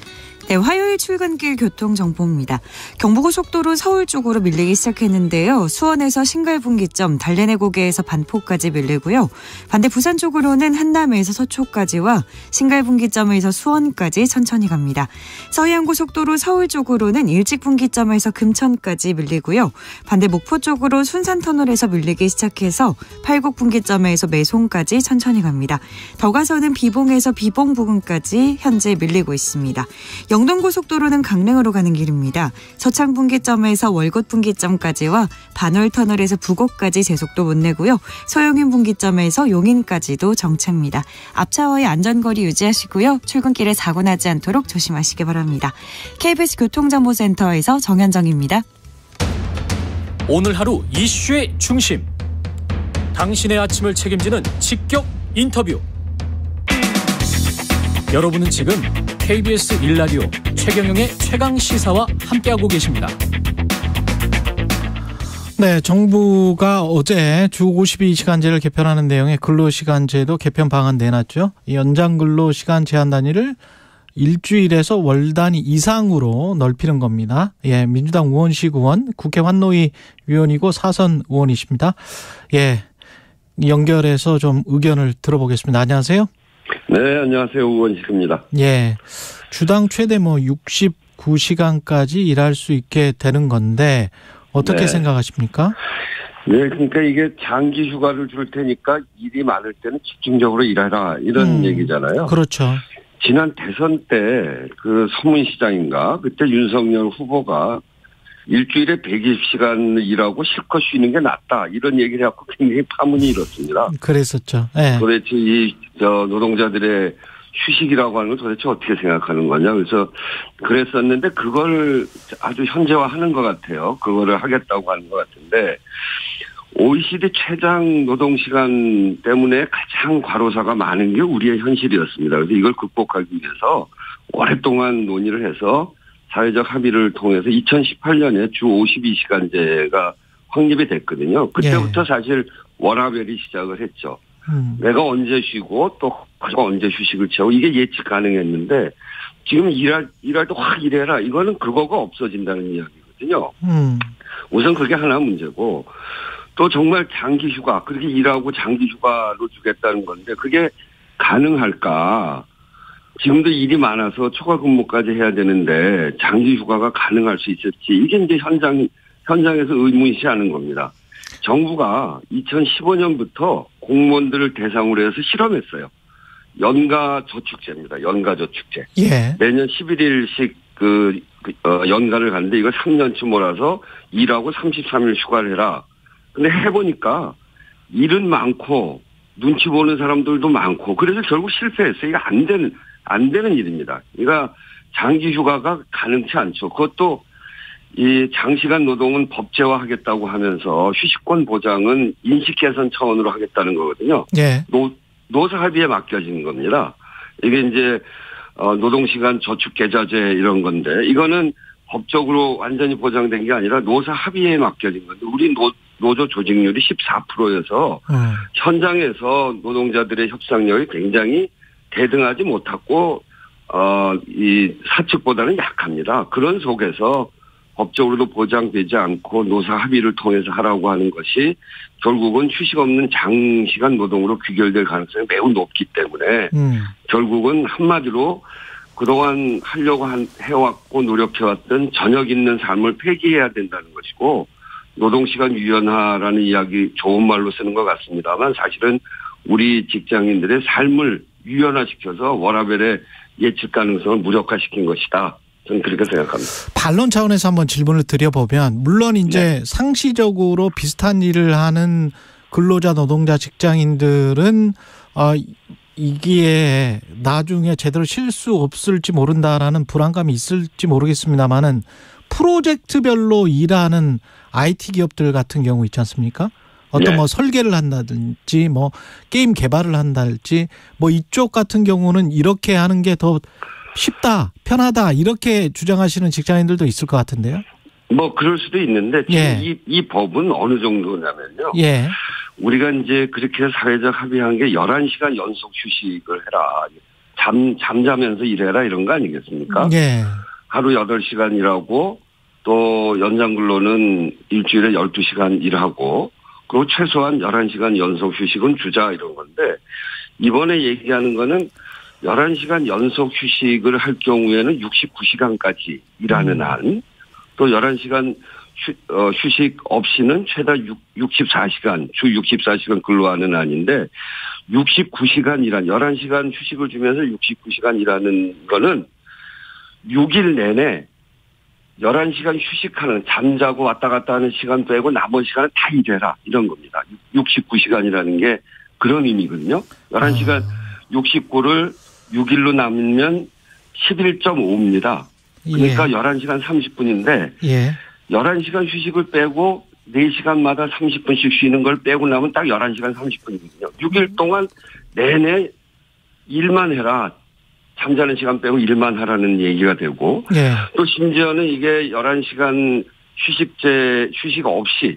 S8: 네, 화요일 출근길 교통정보입니다. 경부고속도로 서울 쪽으로 밀리기 시작했는데요. 수원에서 신갈분기점, 달래내고개에서 반포까지 밀리고요. 반대 부산 쪽으로는 한남에서 서초까지와 신갈분기점에서 수원까지 천천히 갑니다. 서해안고속도로 서울 쪽으로는 일직분기점에서 금천까지 밀리고요. 반대 목포 쪽으로 순산터널에서 밀리기 시작해서 팔곡분기점에서 매송까지 천천히 갑니다. 더 가서는 비봉에서 비봉 부근까지 현재 밀리고 있습니다. 영동고속도로는 강릉으로 가는 길입니다. 서창분기점에서 월곶분기점까지와 반월터널에서 부곡까지 제속도 못 내고요. 소용인 분기점에서 용인까지도 정체입니다. 앞차와의 안전거리 유지하시고요. 출근길에 사고 나지 않도록 조심하시기 바랍니다. KBS 교통정보센터에서 정현정입니다.
S1: 오늘 하루 이슈의 중심. 당신의 아침을 책임지는 직격 인터뷰. 여러분은 지금 KBS 1라디오 최경영의 최강시사와 함께하고 계십니다.
S2: 네, 정부가 어제 주 52시간제를 개편하는 내용의 근로시간제도 개편 방안 내놨죠. 연장 근로시간 제한 단위를 일주일에서 월 단위 이상으로 넓히는 겁니다. 예, 민주당 우원식 의원, 국회 환노위 위원이고 사선 의원이십니다. 예, 연결해서 좀 의견을 들어보겠습니다. 안녕하세요.
S9: 네, 안녕하세요. 우원식입니다.
S2: 예, 주당 최대 69시간까지 일할 수 있게 되는 건데 어떻게
S9: 네.
S2: 생각하십니까?
S9: 네, 그러니까 이게 장기 휴가를 줄 테니까 일이 많을 때는 집중적으로 일하라 이런 얘기잖아요.
S2: 그렇죠.
S9: 지난 대선 때 그 서문시장인가 그때 윤석열 후보가 일주일에 120시간 일하고 실컷 쉬는 게 낫다 이런 얘기를 해갖고 굉장히 파문이 일었습니다.
S2: 그랬었죠. 네.
S9: 도대체 노동자들의 휴식이라고 하는 걸 도대체 어떻게 생각하는 거냐. 그래서 그랬었는데 그걸 아주 현재화하는 것 같아요. 그거를 하겠다고 하는 것 같은데 OECD 최장 노동시간 때문에 가장 과로사가 많은 게 우리의 현실이었습니다. 그래서 이걸 극복하기 위해서 오랫동안 논의를 해서 사회적 합의를 통해서 2018년에 주 52시간제가 확립이 됐거든요. 그때부터 사실 워라밸이 시작을 했죠. 내가 언제 쉬고 또 가족가 언제 휴식을 취하고 이게 예측 가능했는데 지금 일할 때 확 일해라. 이거는 그거가 없어진다는 이야기거든요. 우선 그게 하나 문제고 또 정말 장기 휴가 그렇게 일하고 장기 휴가로 주겠다는 건데 그게 가능할까? 지금도 일이 많아서 초과 근무까지 해야 되는데 장기 휴가가 가능할 수 있을지 이게 이제 현장 현장에서 의문시하는 겁니다. 정부가 2015년부터 공무원들을 대상으로 해서 실험했어요. 연가저축제입니다. 연가저축제.
S2: 예.
S9: 매년 11일씩 연가를 가는데 이거 3년치 몰아서 일하고 33일 휴가를 해라. 근데 해보니까 일은 많고 눈치 보는 사람들도 많고 그래서 결국 실패했어요. 이거 안 되는 일입니다. 그러니까 장기 휴가가 가능치 않죠. 그것도 이 장시간 노동은 법제화하겠다고 하면서 휴식권 보장은 인식 개선 차원으로 하겠다는 거거든요.
S2: 예.
S9: 노사 합의에 맡겨진 겁니다. 이게 이제 노동시간 저축계좌제 이런 건데 이거는 법적으로 완전히 보장된 게 아니라 노사 합의에 맡겨진 건데 우리 노조 조직률이 14%여서 현장에서 노동자들의 협상력이 굉장히 대등하지 못하고 이 사측보다는 약합니다. 그런 속에서 법적으로도 보장되지 않고 노사 합의를 통해서 하라고 하는 것이 결국은 휴식 없는 장시간 노동으로 귀결될 가능성이 매우 높기 때문에 결국은 한마디로 그동안 하려고 해왔고 노력해왔던 저녁 있는 삶을 폐기해야 된다는 것이고 노동시간 유연화라는 이야기 좋은 말로 쓰는 것 같습니다만 사실은 우리 직장인들의 삶을 유연화시켜서 워라밸의 예측 가능성을 무력화시킨 것이다. 저는 그렇게 생각합니다.
S2: 반론 차원에서 한번 질문을 드려보면 물론 이제 상시적으로 비슷한 일을 하는 근로자, 노동자, 직장인들은 이게 나중에 제대로 쉴 수 없을지 모른다라는 불안감이 있을지 모르겠습니다만은 프로젝트별로 일하는 IT 기업들 같은 경우 있지 않습니까? 어떤 뭐 설계를 한다든지 뭐 게임 개발을 한다든지 뭐 이쪽 같은 경우는 이렇게 하는 게 더 쉽다, 편하다 이렇게 주장하시는 직장인들도 있을 것 같은데요.
S9: 뭐 그럴 수도 있는데 지금 이 법은 어느 정도냐면요.
S2: 예.
S9: 우리가 이제 그렇게 사회적 합의한 게 11시간 연속 휴식을 해라. 잠자면서 일해라 이런 거 아니겠습니까?
S2: 예.
S9: 하루 8시간 일하고 또 연장 근로는 일주일에 12시간 일하고 그리고 최소한 11시간 연속 휴식은 주자 이런 건데 이번에 얘기하는 거는 11시간 연속 휴식을 할 경우에는 69시간까지 일하는 한 또 11시간 휴식 없이는 최다 64시간, 주 64시간 근로하는 한인데 69시간 일한 11시간 휴식을 주면서 69시간 일하는 거는 6일 내내 11시간 휴식하는 잠자고 왔다 갔다 하는 시간 빼고 나머지 시간은 다 일해라 이런 겁니다. 69시간이라는 게 그런 의미거든요. 11시간 69를 6일로 나누면 11.5입니다. 그러니까 11시간 30분인데 11시간 휴식을 빼고 4시간마다 30분씩 쉬는 걸 빼고 나면 딱 11시간 30분이거든요. 6일 동안 내내 일만 해라. 잠자는 시간 빼고 일만 하라는 얘기가 되고 또 심지어는 이게 11시간 휴식 없이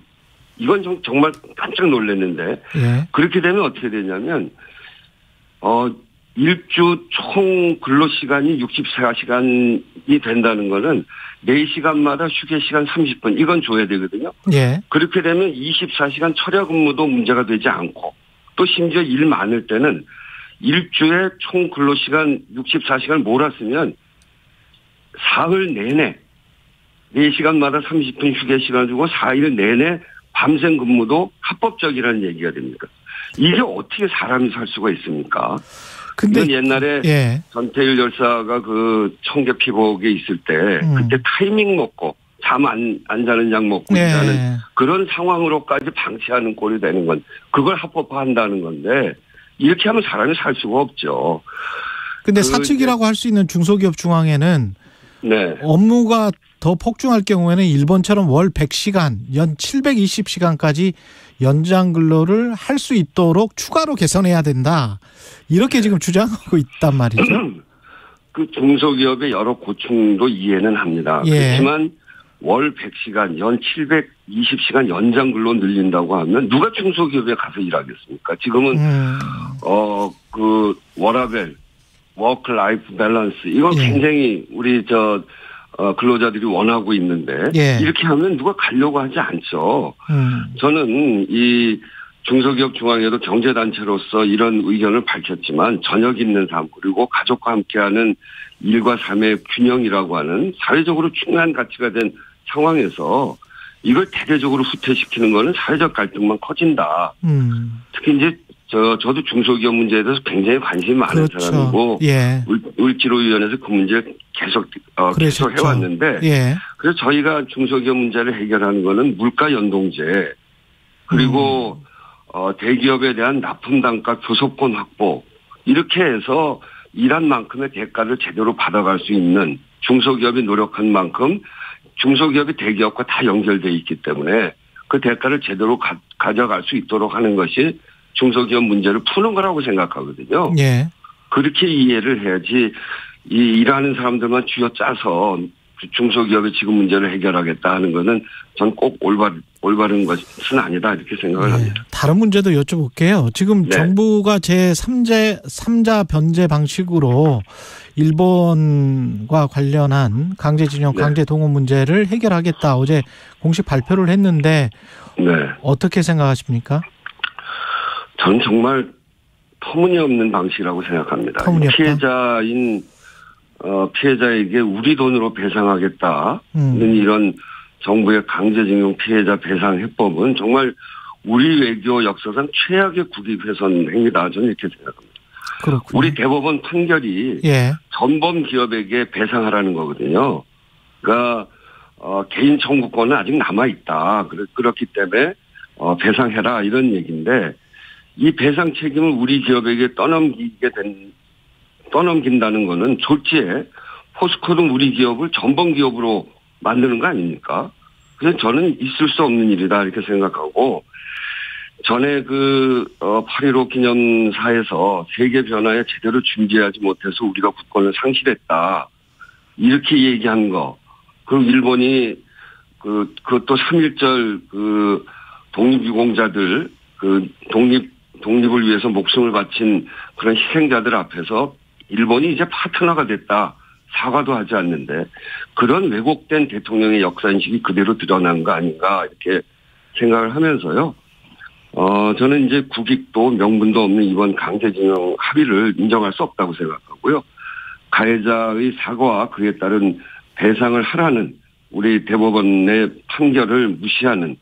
S9: 이건 정말 깜짝 놀랐는데 그렇게 되면 어떻게 되냐면 일주 총 근로시간이 64시간이 된다는 거는 4시간마다 휴게시간 30분 이건 줘야 되거든요. 그렇게 되면 24시간 철야 근무도 문제가 되지 않고 또 심지어 일 많을 때는 일주에 총 근로시간 64시간을 몰았으면 사흘 내내 4시간마다 30분 휴게시간 주고 4일 내내 밤샘 근무도 합법적이라는 얘기가 됩니다. 이게 어떻게 사람이 살 수가 있습니까? 근데 옛날에 전태일 열사가 그 청계 피복에 있을 때 그때 타이밍 먹고 잠 안 자는 약 먹고 있다는 그런 상황으로까지 방치하는 꼴이 되는 건 그걸 합법화한다는 건데 이렇게 하면 사람이 살 수가 없죠.
S2: 근데 사측이라고 할 수 있는 중소기업 중앙회는 업무가 더 폭증할 경우에는 일본처럼 월 100시간, 연 720시간까지 연장 근로를 할 수 있도록 추가로 개선해야 된다. 이렇게 지금 주장하고 있단 말이죠.
S9: 그 중소기업의 여러 고충도 이해는 합니다. 그렇지만 월 100시간, 연 720시간 연장 근로 늘린다고 하면 누가 중소기업에 가서 일하겠습니까? 지금은 그 워라밸, 워크 라이프 밸런스 이건 굉장히 우리 근로자들이 원하고 있는데 이렇게 하면 누가 가려고 하지 않죠. 저는 이 중소기업 중앙회도 경제단체로서 이런 의견을 밝혔지만 저녁 있는 삶 그리고 가족과 함께하는 일과 삶의 균형이라고 하는 사회적으로 중요한 가치가 된 상황에서 이걸 대대적으로 후퇴시키는 거는 사회적 갈등만 커진다. 특히 이제 저도 중소기업 문제에 대해서 굉장히 관심이 많은
S2: 그렇죠.
S9: 사람이고
S2: 예.
S9: 을지로위원회에서 그 문제를 계속 해왔는데
S2: 예.
S9: 그래서 저희가 중소기업 문제를 해결하는 거는 물가 연동제 그리고 대기업에 대한 납품 단가 교섭권 확보 이렇게 해서 일한 만큼의 대가를 제대로 받아갈 수 있는 중소기업이 노력한 만큼 중소기업이 대기업과 다 연결되어 있기 때문에 그 대가를 제대로 가져갈 수 있도록 하는 것이 중소기업 문제를 푸는 거라고 생각하거든요.
S2: 예.
S9: 그렇게 이해를 해야지 이 일하는 사람들만 쥐어짜서 중소기업의 지금 문제를 해결하겠다 하는 거는 전 꼭 올바른 것은 아니다 이렇게 생각을 합니다.
S2: 다른 문제도 여쭤볼게요. 지금
S9: 네.
S2: 정부가 제3자 변제 방식으로 일본과 관련한 강제징용,
S9: 네.
S2: 강제동원 문제를 해결하겠다. 어제 공식 발표를 했는데
S9: 네.
S2: 어떻게 생각하십니까?
S9: 전 정말 터무니없는 방식이라고 생각합니다.
S2: 터무니없다?
S9: 피해자에게 우리 돈으로 배상하겠다는 이런 정부의 강제징용 피해자 배상 해법은 정말 우리 외교 역사상 최악의 국익훼손 행위다. 저는 이렇게 생각합니다.
S2: 그렇군요.
S9: 우리 대법원 판결이
S2: 예.
S9: 전범 기업에게 배상하라는 거거든요. 그러니까 개인 청구권은 아직 남아 있다. 그렇기 때문에 배상해라 이런 얘기인데 이 배상 책임을 우리 기업에게 떠넘긴다는 거는 졸지에 포스코는 우리 기업을 전범 기업으로 만드는 거 아닙니까? 그래서 저는 있을 수 없는 일이다 이렇게 생각하고 전에 8.15 기념사에서 세계 변화에 제대로 준비하지 못해서 우리가 국권을 상실했다 이렇게 얘기한 거 그리고 일본이 그것도 3.1절 독립유공자들 독립을 위해서 목숨을 바친 그런 희생자들 앞에서 일본이 이제 파트너가 됐다. 사과도 하지 않는데 그런 왜곡된 대통령의 역사인식이 그대로 드러난 거 아닌가 이렇게 생각을 하면서요. 저는 이제 국익도 명분도 없는 이번 강제징용 합의를 인정할 수 없다고 생각하고요. 가해자의 사과와 그에 따른 배상을 하라는 우리 대법원의 판결을 무시하는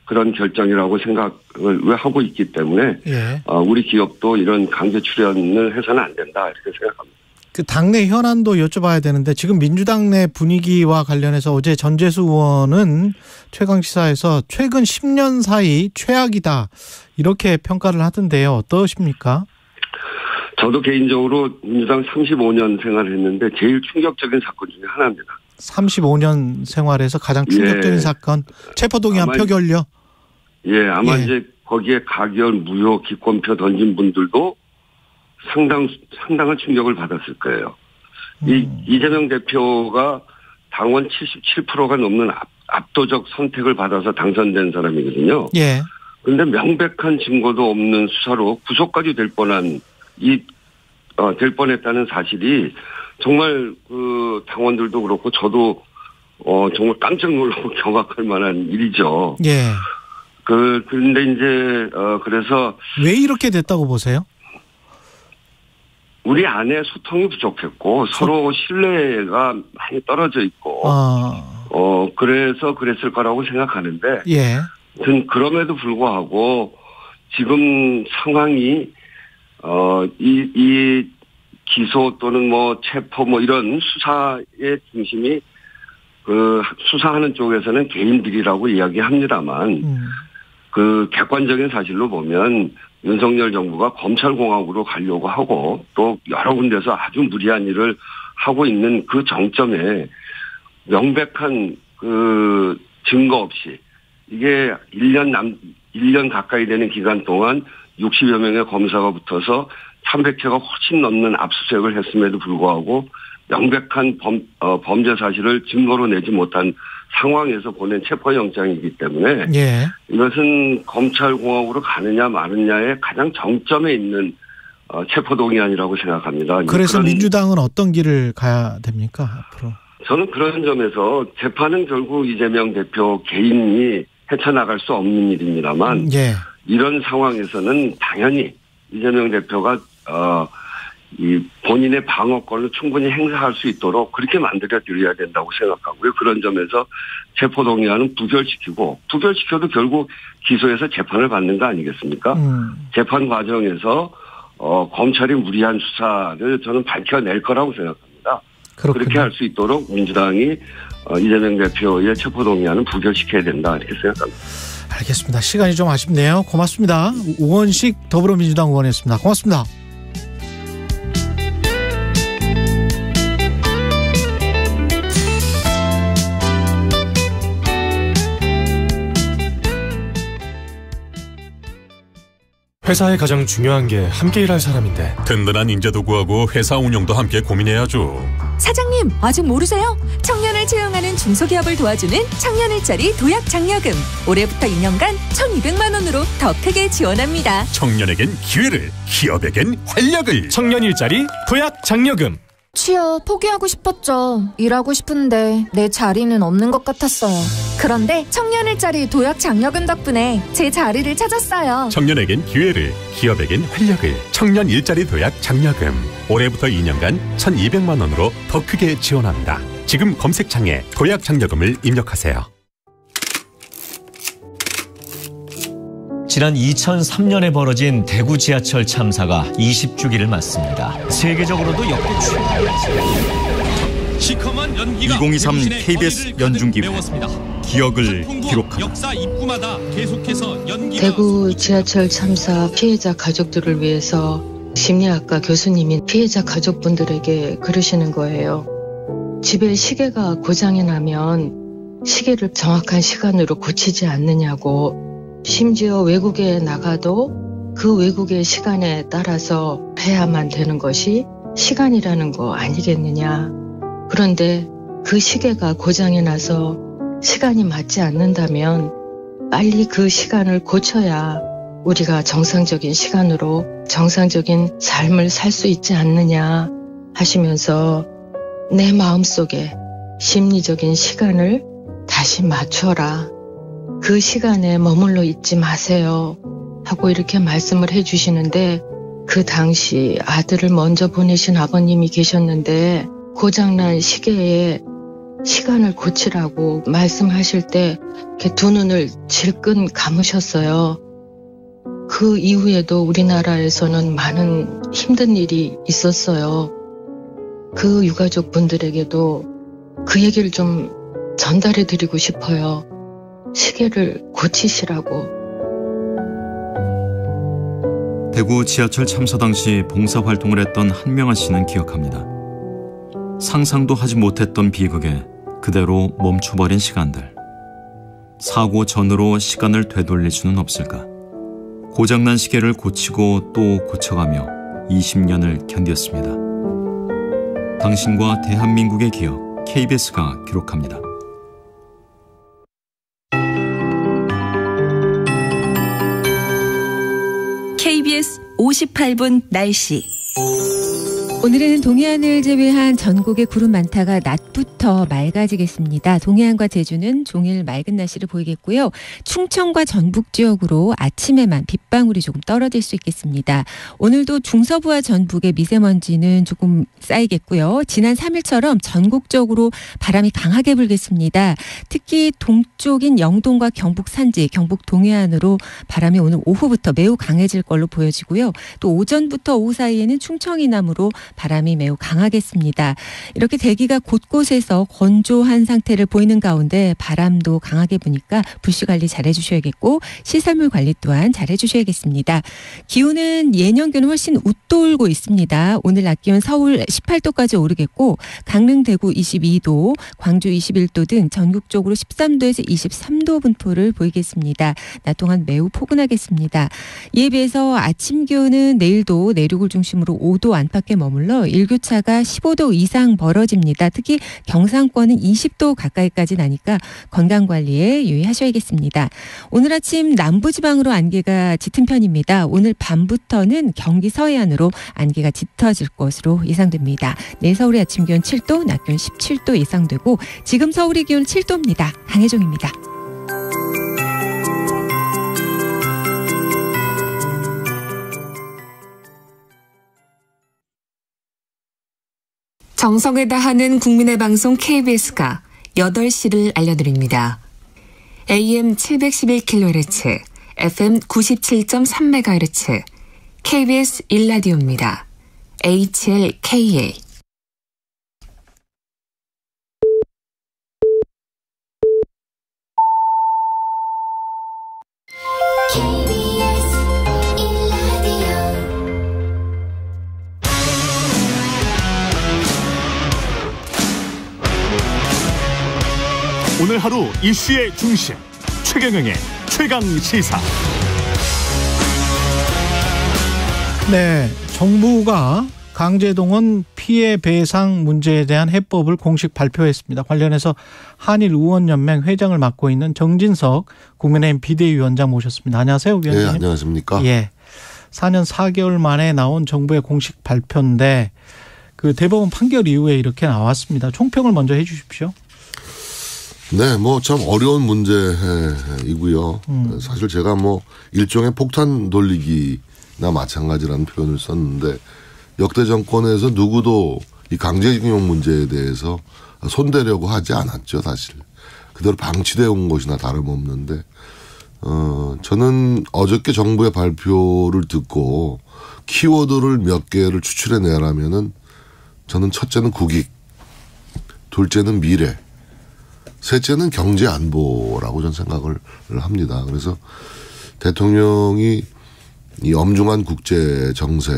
S9: 그런 결정이라고 생각을 하고 있기 때문에
S2: 예.
S9: 우리 기업도 이런 강제 출연을 해서는 안 된다 이렇게 생각합니다.
S2: 그 당내 현안도 여쭤봐야 되는데 지금 민주당 내 분위기와 관련해서 어제 전재수 의원은 최강시사에서 최근 10년 사이 최악이다 이렇게 평가를 하던데요. 어떠십니까?
S9: 저도 개인적으로 민주당 35년 생활했는데 제일 충격적인 사건 중에 하나입니다.
S2: 35년 생활에서 가장 충격적인
S9: 예.
S2: 사건 체포동의안 표결요?
S9: 예, 아마 이제 거기에 가결, 무효, 기권표 던진 분들도 상당한 충격을 받았을 거예요. 이재명 대표가 당원 77%가 넘는 압도적 선택을 받아서 당선된 사람이거든요.
S2: 예.
S9: 그런데 명백한 증거도 없는 수사로 구속까지 될 뻔했다는 사실이 정말 당원들도 그렇고 저도 정말 깜짝 놀라고 경악할 만한 일이죠.
S2: 예.
S9: 그런데 이제 그래서
S2: 왜 이렇게 됐다고 보세요?
S9: 우리 안에 소통이 부족했고 서로 신뢰가 많이 떨어져 있고 그래서 그랬을 거라고 생각하는데
S2: 예.
S9: 그럼에도 불구하고 지금 상황이 이 기소 또는 체포 이런 수사의 중심이 수사하는 쪽에서는 개인들이라고 이야기합니다만 객관적인 사실로 보면 윤석열 정부가 검찰공화국으로 가려고 하고 또 여러 군데서 아주 무리한 일을 하고 있는 그 정점에 명백한 증거 없이 이게 1년 가까이 되는 기간 동안 60여 명의 검사가 붙어서 300회가 훨씬 넘는 압수수색을 했음에도 불구하고 명백한 범죄 사실을 증거로 내지 못한 상황에서 보낸 체포영장이기 때문에
S2: 예.
S9: 이것은 검찰공화국으로 가느냐 마느냐의 가장 정점에 있는 체포동의안이라고 생각합니다.
S2: 그래서 민주당은 어떤 길을 가야 됩니까 앞으로?
S9: 저는 그런 점에서 재판은 결국 이재명 대표 개인이 헤쳐나갈 수 없는 일입니다만
S2: 예.
S9: 이런 상황에서는 당연히 이재명 대표가 이 본인의 방어권을 충분히 행사할 수 있도록 그렇게 만들어 드려야 된다고 생각하고요. 그런 점에서 체포동의안은 부결시켜도 결국 기소해서 재판을 받는 거 아니겠습니까? 재판 과정에서 검찰이 무리한 수사를 저는 밝혀낼 거라고 생각합니다. 그렇군요. 그렇게 할 수 있도록 민주당이 이재명 대표의 체포동의안은 부결시켜야 된다 이렇게 생각합니다.
S2: 알겠습니다. 시간이 좀 아쉽네요. 고맙습니다. 우원식 더불어민주당 의원이었습니다. 고맙습니다.
S10: 회사의 가장 중요한 게 함께 일할 사람인데
S11: 든든한 인재도 구하고 회사 운영도 함께 고민해야죠.
S12: 사장님, 아직 모르세요? 청년을 채용하는 중소기업을 도와주는 청년 일자리 도약 장려금. 올해부터 2년간 1,200만 원으로 더 크게 지원합니다.
S11: 청년에겐 기회를, 기업에겐 활력을.
S10: 청년 일자리 도약 장려금.
S13: 취업 포기하고 싶었죠. 일하고 싶은데 내 자리는 없는 것 같았어요.
S12: 그런데 청년 일자리 도약 장려금 덕분에 제 자리를 찾았어요.
S11: 청년에겐 기회를, 기업에겐 활력을. 청년 일자리 도약 장려금. 올해부터 2년간 1,200만 원으로 더 크게 지원합니다. 지금 검색창에 도약 장려금을 입력하세요.
S14: 지난 2003년에 벌어진 대구 지하철 참사가 20주기를 맞습니다. 세계적으로도 역대
S15: 시커먼 연기가 2023 KBS 연중기획 기억을 기록하다.
S16: 대구 지하철 참사 피해자 가족들을 위해서 심리학과 교수님이 피해자 가족분들에게 그러시는 거예요. 집에 시계가 고장이 나면 시계를 정확한 시간으로 고치지 않느냐고. 심지어 외국에 나가도 그 외국의 시간에 따라서 해야만 되는 것이 시간이라는 거 아니겠느냐. 그런데 그 시계가 고장이 나서 시간이 맞지 않는다면 빨리 그 시간을 고쳐야 우리가 정상적인 시간으로 정상적인 삶을 살 수 있지 않느냐 하시면서 내 마음속에 심리적인 시간을 다시 맞춰라. 그 시간에 머물러 있지 마세요 하고 이렇게 말씀을 해주시는데 그 당시 아들을 먼저 보내신 아버님이 계셨는데 고장난 시계에 시간을 고치라고 말씀하실 때 이렇게 두 눈을 질끈 감으셨어요. 그 이후에도 우리나라에서는 많은 힘든 일이 있었어요. 그 유가족 분들에게도 그 얘기를 좀 전달해 드리고 싶어요. 시계를 고치시라고.
S15: 대구 지하철 참사 당시 봉사활동을 했던 한명아 씨는 기억합니다. 상상도 하지 못했던 비극에 그대로 멈춰버린 시간들. 사고 전으로 시간을 되돌릴 수는 없을까. 고장난 시계를 고치고 또 고쳐가며 20년을 견뎠습니다. 당신과 대한민국의 기억, KBS가 기록합니다.
S3: KBS 58분 날씨.
S7: 오늘은 동해안을 제외한 전국의 구름 많다가 낮부터 맑아지겠습니다. 동해안과 제주는 종일 맑은 날씨를 보이겠고요. 충청과 전북 지역으로 아침에만 빗방울이 조금 떨어질 수 있겠습니다. 오늘도 중서부와 전북의 미세먼지는 조금 쌓이겠고요. 지난 3일처럼 전국적으로 바람이 강하게 불겠습니다. 특히 동쪽인 영동과 경북 산지, 경북 동해안으로 바람이 오늘 오후부터 매우 강해질 걸로 보여지고요. 또 오전부터 오후 사이에는 충청 이남으로 바람이 매우 강하겠습니다. 이렇게 대기가 곳곳에서 건조한 상태를 보이는 가운데 바람도 강하게 부니까 불씨 관리 잘 해주셔야겠고 시설물 관리 또한 잘 해주셔야겠습니다. 기온은 예년균은 훨씬 웃돌고 있습니다. 오늘 낮 기온 서울 18도까지 오르겠고 강릉 대구 22도, 광주 21도 등 전국적으로 13도에서 23도 분포를 보이겠습니다. 낮 동안 매우 포근하겠습니다. 이에 비해서 아침 기온은 내일도 내륙을 중심으로 5도 안팎에 머물러 일교차가 15도 이상 벌어집니다. 특히 경상권은 20도 가까이까지 나니까 건강관리에 유의하셔야겠습니다. 오늘 아침 남부지방으로 안개가 짙은 편입니다. 오늘 밤부터는 경기 서해안으로 안개가 짙어질 것으로 예상됩니다. 내일 서울의 아침 기온 7도, 낮 기온 17도 예상되고 지금 서울의 기온 7도입니다. 강혜종입니다.
S17: 정성을 다하는 국민의 방송 KBS가 8시를 알려드립니다. AM 711kHz, FM 97.3MHz, KBS 1라디오입니다. HLKA.
S18: 오늘 하루 이슈의 중심 최경영의 최강시사.
S2: 네, 정부가 강제동원 피해 배상 문제에 대한 해법을 공식 발표했습니다. 관련해서 한일의원연맹 회장을 맡고 있는 정진석 국민의힘 비대위원장 모셨습니다. 안녕하세요, 위원장님.
S19: 네, 안녕하십니까.
S2: 예, 4년 4개월 만에 나온 정부의 공식 발표인데 그 대법원 판결 이후에 이렇게 나왔습니다. 총평을 먼저 해 주십시오.
S19: 네, 뭐 참 어려운 문제이고요. 사실 제가 뭐 일종의 폭탄 돌리기나 마찬가지라는 표현을 썼는데 역대 정권에서 누구도 이 강제징용 문제에 대해서 손대려고 하지 않았죠, 사실. 그대로 방치되어 온 것이나 다름없는데 저는 어저께 정부의 발표를 듣고 키워드를 몇 개를 추출해내라면은 저는 첫째는 국익, 둘째는 미래, 셋째는 경제 안보라고 저는 생각을 합니다. 그래서 대통령이 이 엄중한 국제 정세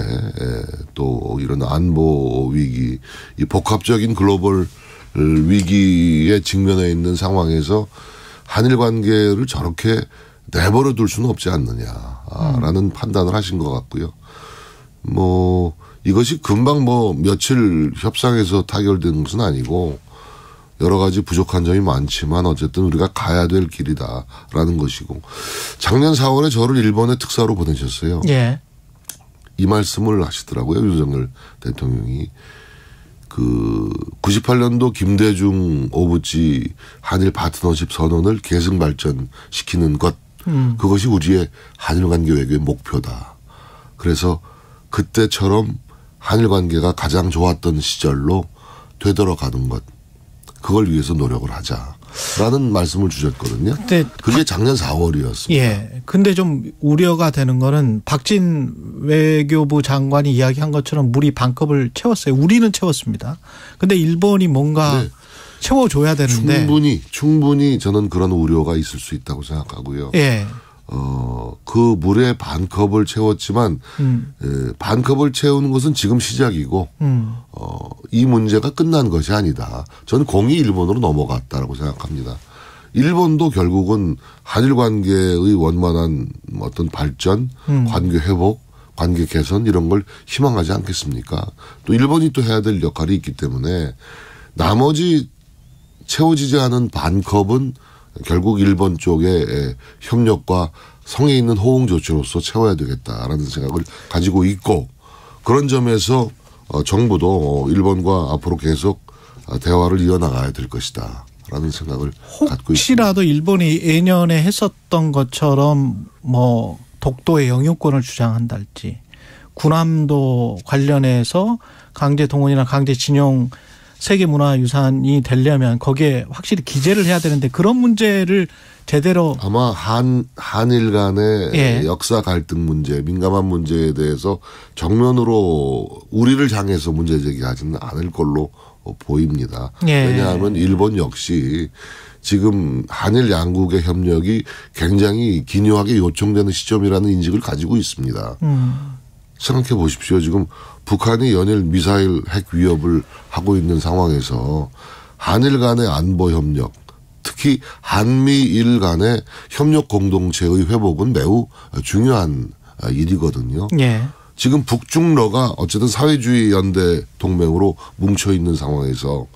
S19: 또 이런 안보 위기, 이 복합적인 글로벌 위기에 직면해 있는 상황에서 한일 관계를 저렇게 내버려 둘 수는 없지 않느냐라는 판단을 하신 것 같고요. 뭐 이것이 금방 뭐 며칠 협상에서 타결된 것은 아니고 여러 가지 부족한 점이 많지만 어쨌든 우리가 가야 될 길이다라는 것이고, 작년 4월에 저를 일본에 특사로 보내셨어요.
S2: 예.
S19: 이 말씀을 하시더라고요, 윤석열 대통령이. 그 98년도 김대중 오부지 한일 파트너십 선언을 계승 발전시키는 것, 그것이 우리의 한일 관계 외교의 목표다. 그래서 그때처럼 한일 관계가 가장 좋았던 시절로 되돌아가는 것, 그걸 위해서 노력을 하자라는 말씀을 주셨거든요. 그게 작년 4월이었습니다.
S2: 예. 근데 좀 우려가 되는 거는 박진 외교부 장관이 이야기한 것처럼 물이 반컵을 채웠어요. 우리는 채웠습니다. 근데 일본이 뭔가 네. 채워줘야 되는데.
S19: 충분히 저는 그런 우려가 있을 수 있다고 생각하고요.
S2: 예.
S19: 그 물에 반컵을 채웠지만 반컵을 채우는 것은 지금 시작이고 이 문제가 끝난 것이 아니다. 저는 공이 일본으로 넘어갔다라고 생각합니다. 일본도 결국은 한일 관계의 원만한 어떤 발전, 관계 회복, 관계 개선 이런 걸 희망하지 않겠습니까? 또 일본이 또 해야 될 역할이 있기 때문에 나머지 채워지지 않은 반컵은 결국 일본 쪽의 협력과 성에 있는 호응 조치로서 채워야 되겠다라는 생각을 가지고 있고, 그런 점에서 정부도 일본과 앞으로 계속 대화를 이어나가야 될 것이다 라는 생각을 갖고 있습니다.
S2: 혹시라도 일본이 예년에 했었던 것처럼 뭐 독도의 영유권을 주장한달지, 군함도 관련해서 강제동원이나 강제징용 세계문화유산이 되려면 거기에 확실히 기재를 해야 되는데 그런 문제를 제대로
S19: 아마 한일 간의 예. 역사 갈등 문제, 민감한 문제에 대해서 정면으로 우리를 향해서 문제 제기하지는 않을 걸로 보입니다. 예. 왜냐하면 일본 역시 지금 한일 양국의 협력이 굉장히 기묘하게 요청되는 시점이라는 인식을 가지고 있습니다. 생각해 보십시오. 지금 북한이 연일 미사일 핵 위협을 하고 있는 상황에서 한일 간의 안보 협력, 특히 한미일 간의 협력 공동체의 회복은 매우 중요한 일이거든요.
S2: 예.
S19: 지금 북중러가 어쨌든 사회주의 연대 동맹으로 뭉쳐 있는 상황에서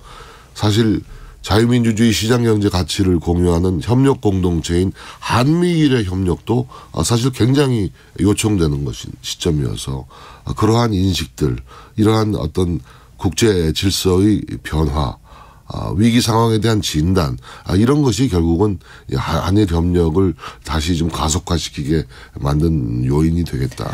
S19: 사실 자유민주주의 시장경제 가치를 공유하는 협력 공동체인 한미일의 협력도 사실 굉장히 요청되는 것인 시점이어서 그러한 인식들, 이러한 어떤 국제 질서의 변화, 위기 상황에 대한 진단, 이런 것이 결국은 한일 협력을 다시 좀 가속화시키게 만든 요인이 되겠다.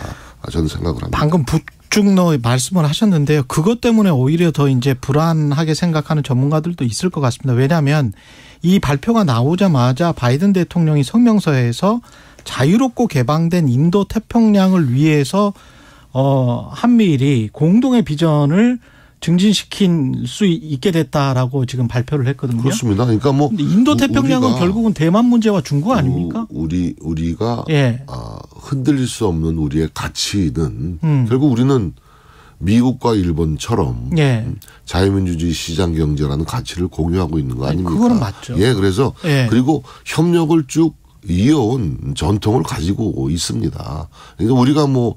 S19: 저는 생각을 합니다.
S2: 방금 쭉 말씀을 하셨는데요. 그것 때문에 오히려 더 이제 불안하게 생각하는 전문가들도 있을 것 같습니다. 왜냐하면 이 발표가 나오자마자 바이든 대통령이 성명서에서 자유롭고 개방된 인도 태평양을 위해서 한미일이 공동의 비전을 증진시킬 수 있게 됐다라고 지금 발표를 했거든요.
S19: 그렇습니다. 그러니까 뭐
S2: 인도 태평양은 결국은 대만 문제와 중국 아닙니까?
S19: 우리가 흔들릴 수 없는 우리의 가치는 결국 우리는 미국과 일본처럼 자유민주주의 시장 경제라는 가치를 공유하고 있는 거 아닙니까?
S2: 그거는 맞죠.
S19: 그래서 그리고 협력을 쭉 이어온 전통을 가지고 있습니다. 그러니까 우리가 뭐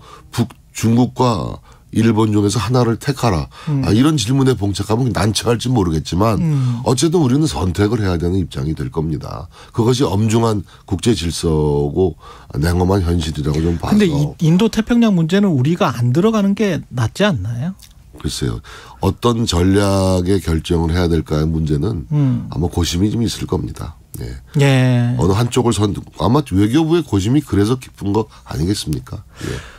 S19: 중국과 일본 중에서 하나를 택하라. 이런 질문에 봉착하면 난처할지 모르겠지만 어쨌든 우리는 선택을 해야 되는 입장이 될 겁니다. 그것이 엄중한 국제 질서고 냉엄한 현실이라고 좀 봐서.
S2: 그런데 인도 태평양 문제는 우리가 안 들어가는 게 낫지 않나요?
S19: 글쎄요. 어떤 전략의 결정을 해야 될까의 문제는 아마 고심이 좀 있을 겁니다. 어느 한쪽을 아마 외교부의 고심이 그래서 깊은 거 아니겠습니까?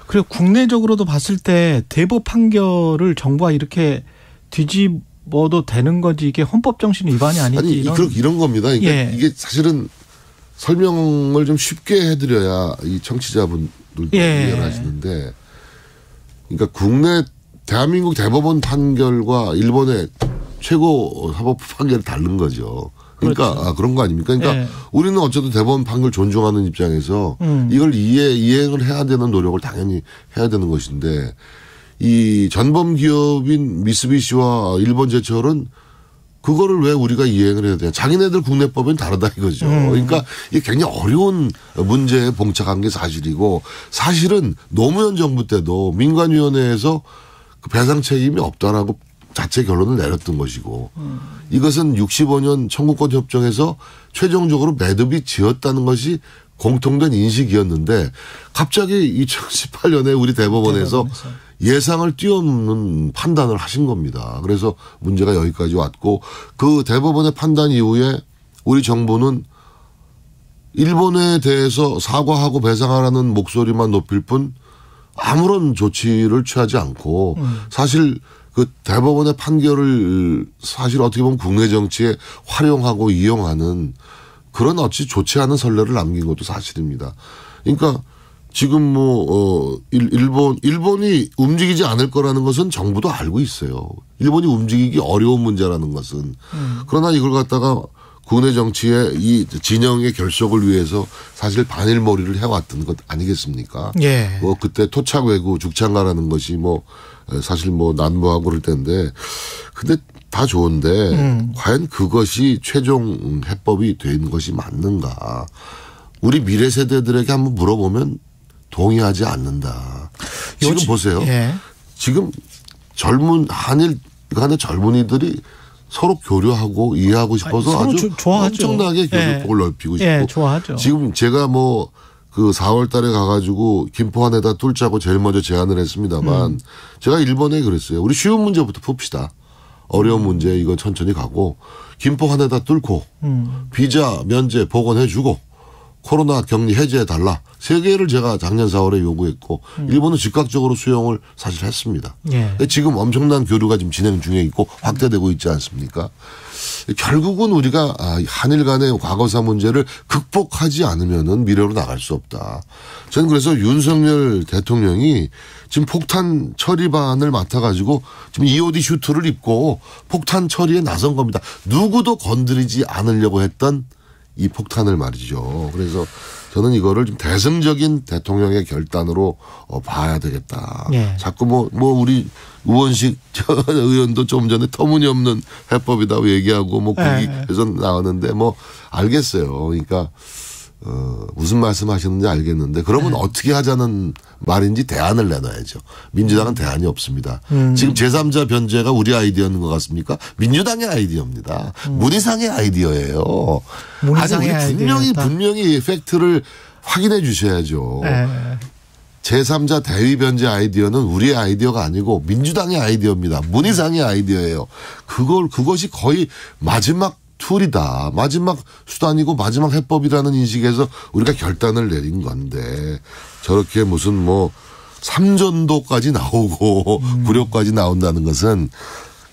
S2: 그리고 국내적으로도 봤을 때 대법 판결을 정부가 이렇게 뒤집어도 되는 거지 이게 헌법 정신 위반이 아니지.
S19: 이런 겁니다. 그러니까 이게 사실은 설명을 좀 쉽게 해드려야 이 청취자분들도 이해를 하시는데, 그러니까 국내 대한민국 대법원 판결과 일본의 최고 사법 판결이 다른 거죠. 그러니까 그렇죠. 그런 거 아닙니까? 그러니까 우리는 어쨌든 대법원 판결 존중하는 입장에서 이걸 이행을 해야 되는 노력을 당연히 해야 되는 것인데, 이 전범 기업인 미쓰비시와 일본제철은 그거를 왜 우리가 이행을 해야 되냐. 자기네들 국내법은 다르다 이거죠. 그러니까 이게 굉장히 어려운 문제에 봉착한 게 사실이고, 사실은 노무현 정부 때도 민관위원회에서 그 배상 책임이 없다라고 자체 결론을 내렸던 것이고, 이것은 65년 청구권 협정에서 최종적으로 매듭이 지었다는 것이 공통된 인식이었는데, 갑자기 2018년에 우리 대법원에서 예상을 뛰어넘는 판단을 하신 겁니다. 그래서 문제가 여기까지 왔고, 그 대법원의 판단 이후에 우리 정부는 일본에 대해서 사과하고 배상하라는 목소리만 높일 뿐 아무런 조치를 취하지 않고, 사실 그 대법원의 판결을 사실 어떻게 보면 국내 정치에 활용하고 이용하는 그런 어찌 좋지 않은 선례를 남긴 것도 사실입니다. 그러니까 지금 일본이 움직이지 않을 거라는 것은 정부도 알고 있어요. 일본이 움직이기 어려운 문제라는 것은. 그러나 이걸 갖다가 국내 정치의 이 진영의 결속을 위해서 사실 반일머리를 해왔던 것 아니겠습니까? 뭐 그때 토착 외구 죽창가라는 것이 사실 난무하고 그럴 텐데, 근데 다 좋은데 과연 그것이 최종 해법이 된 것이 맞는가? 우리 미래 세대들에게 한번 물어보면 동의하지 않는다. 지금 보세요. 지금 한일 간의 젊은이들이 서로 교류하고 이해하고 싶어서 아주 엄청나게 교류폭을 넓히고 싶고.
S2: 좋아하죠.
S19: 지금 제가 그 4월 달에 가가지고 김포한에다 뚫자고 제일 먼저 제안을 했습니다만, 제가 일본에 그랬어요. 우리 쉬운 문제부터 풉시다. 어려운 문제 이건 천천히 가고, 김포한에다 뚫고 비자 면제 복원해주고 코로나 격리 해제해달라. 3개를 제가 작년 4월에 요구했고 일본은 즉각적으로 수용을 사실 했습니다. 지금 엄청난 교류가 지금 진행 중에 있고 확대되고 있지 않습니까? 결국은 우리가 한일 간의 과거사 문제를 극복하지 않으면은 미래로 나갈 수 없다. 저는 그래서 윤석열 대통령이 지금 폭탄 처리반을 맡아가지고 지금 EOD 슈트를 입고 폭탄 처리에 나선 겁니다. 누구도 건드리지 않으려고 했던 이 폭탄을 말이죠. 그래서 저는 이거를 좀 대승적인 대통령의 결단으로 봐야 되겠다. 자꾸 우리 우원식 의원도 좀 전에 터무니없는 해법이다고 얘기하고 국익에서 나왔는데 알겠어요. 그러니까 무슨 말씀하셨는지 알겠는데, 그러면 어떻게 하자는 말인지 대안을 내놔야죠. 민주당은 대안이 없습니다. 지금 제3자 변제가 우리 아이디어인 것 같습니까? 민주당의 아이디어입니다. 문희상의 아이디어예요. 아니 분명히 팩트를 확인해 주셔야죠. 제3자 대위 변제 아이디어는 우리의 아이디어가 아니고 민주당의 아이디어입니다. 문희상의 아이디어예요. 그것이 거의 마지막 툴이다. 마지막 수단이고 마지막 해법이라는 인식에서 우리가 결단을 내린 건데, 저렇게 무슨 삼전도까지 나오고 굴욕까지 나온다는 것은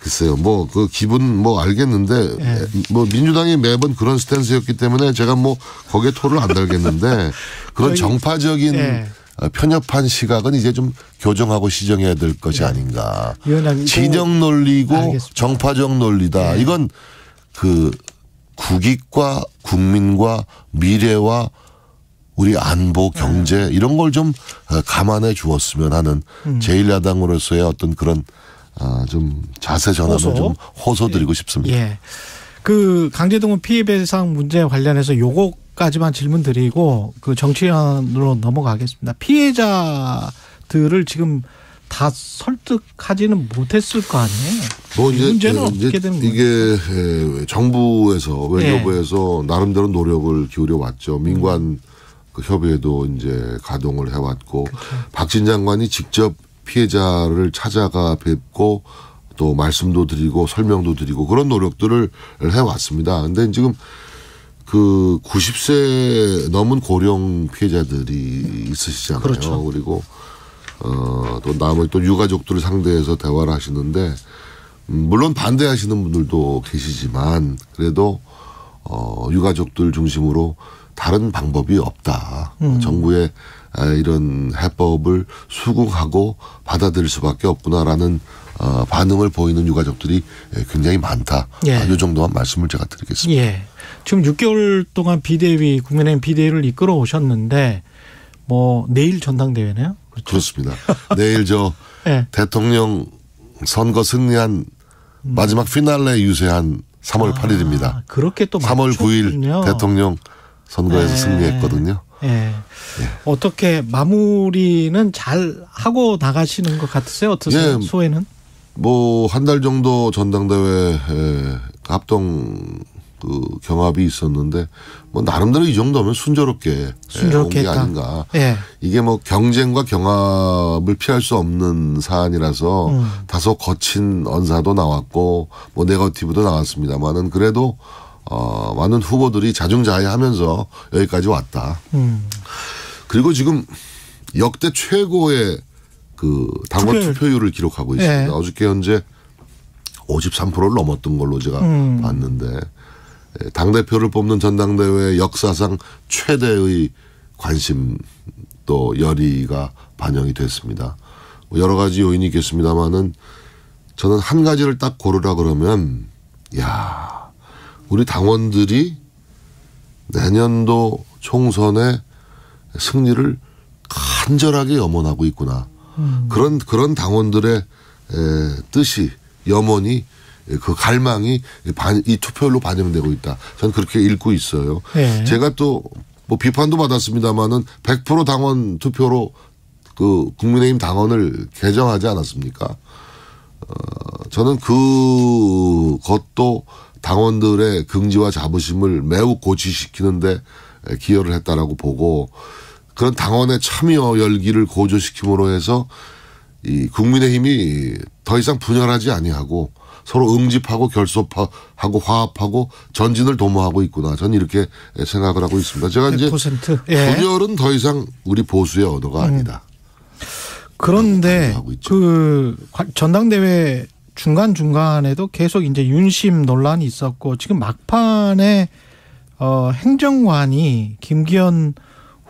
S19: 글쎄요, 뭐, 그 기분 뭐 알겠는데, 뭐 민주당이 매번 그런 스탠스였기 때문에 제가 뭐 거기에 토를 안 달겠는데, 그런 정파적인 편협한 시각은 이제 좀 교정하고 시정해야 될 것이 아닌가. 진영 논리고 알겠습니다. 정파적 논리다. 이건 그 국익과 국민과 미래와 우리 안보, 경제 이런 걸 좀 감안해 주었으면 하는 제1야당으로서의 어떤 그런 좀 자세 전환을 좀 호소드리고 싶습니다.
S2: 예. 그 강제동원 피해 배상 문제 관련해서 요거까지만 질문 드리고 그 정치안으로 넘어가겠습니다. 피해자들을 지금 다 설득하지는 못했을 거 아니에요?
S19: 뭐 이제
S2: 문제는 어떻게 되는 거예요?
S19: 이게 정부에서 외교부에서 나름대로 노력을 기울여 왔죠. 민관 그 협의회도 이제 가동을 해왔고 박진 장관이 직접 피해자를 찾아가 뵙고 또 말씀도 드리고 설명도 드리고 그런 노력들을 해왔습니다. 근데 지금 그 90세 넘은 고령 피해자들이 있으시잖아요. 그렇죠. 그리고 또 나머지 또 유가족들을 상대해서 대화를 하시는데 물론 반대하시는 분들도 계시지만 그래도 유가족들 중심으로 다른 방법이 없다. 정부의 이런 해법을 수긍하고 받아들일 수밖에 없구나라는 반응을 보이는 유가족들이 굉장히 많다. 이 정도만 말씀을 제가 드리겠습니다.
S2: 예. 지금 6개월 동안 비대위 국민의힘 비대위를 이끌어 오셨는데 뭐 내일 전당대회네요. 그렇죠?
S19: 그렇습니다. 내일 저 대통령 선거 승리한 마지막 피날레 유세한 3월 8일입니다.
S2: 그렇게 또
S19: 3월 9일 대통령 선거에서 승리했거든요.
S2: 어떻게 마무리는 잘 하고 나가시는 것 같으세요? 어떠세요? 소회는?
S19: 뭐 한 달 정도 전당대회 합동 그 경합이 있었는데 뭐 나름대로 이 정도면 순조롭게 온 게 아닌가. 이게 뭐 경쟁과 경합을 피할 수 없는 사안이라서 다소 거친 언사도 나왔고 뭐 네거티브도 나왔습니다만은 그래도 많은 후보들이 자중자애하면서 여기까지 왔다. 그리고 지금 역대 최고의 그 당원 투표율을 기록하고 있습니다. 어저께 현재 53%를 넘었던 걸로 제가 봤는데 당대표를 뽑는 전당대회 역사상 최대의 관심 또 열의가 반영이 됐습니다. 여러 가지 요인이 있겠습니다만은 저는 한 가지를 딱 고르라 그러면 우리 당원들이 내년도 총선의 승리를 간절하게 염원하고 있구나. 그런 당원들의 뜻이 염원이 그 갈망이 이 투표율로 반영되고 있다. 저는 그렇게 읽고 있어요. 제가 또 뭐 비판도 받았습니다만은 100% 당원 투표로 그 국민의힘 당원을 개정하지 않았습니까? 저는 그것도 당원들의 긍지와 자부심을 매우 고취시키는데 기여를 했다라고 보고 그런 당원의 참여 열기를 고조시킴으로 해서 이 국민의힘이 더 이상 분열하지 아니하고 서로 응집하고 결속하고 화합하고 전진을 도모하고 있구나. 저는 이렇게 생각을 하고 있습니다. 제가
S2: 100%.
S19: 이제 분열은 더 이상 우리 보수의 언어가 아니다.
S2: 그런데 그 전당대회 중간중간에도 계속 이제 윤심 논란이 있었고 지금 막판에 행정관이 김기현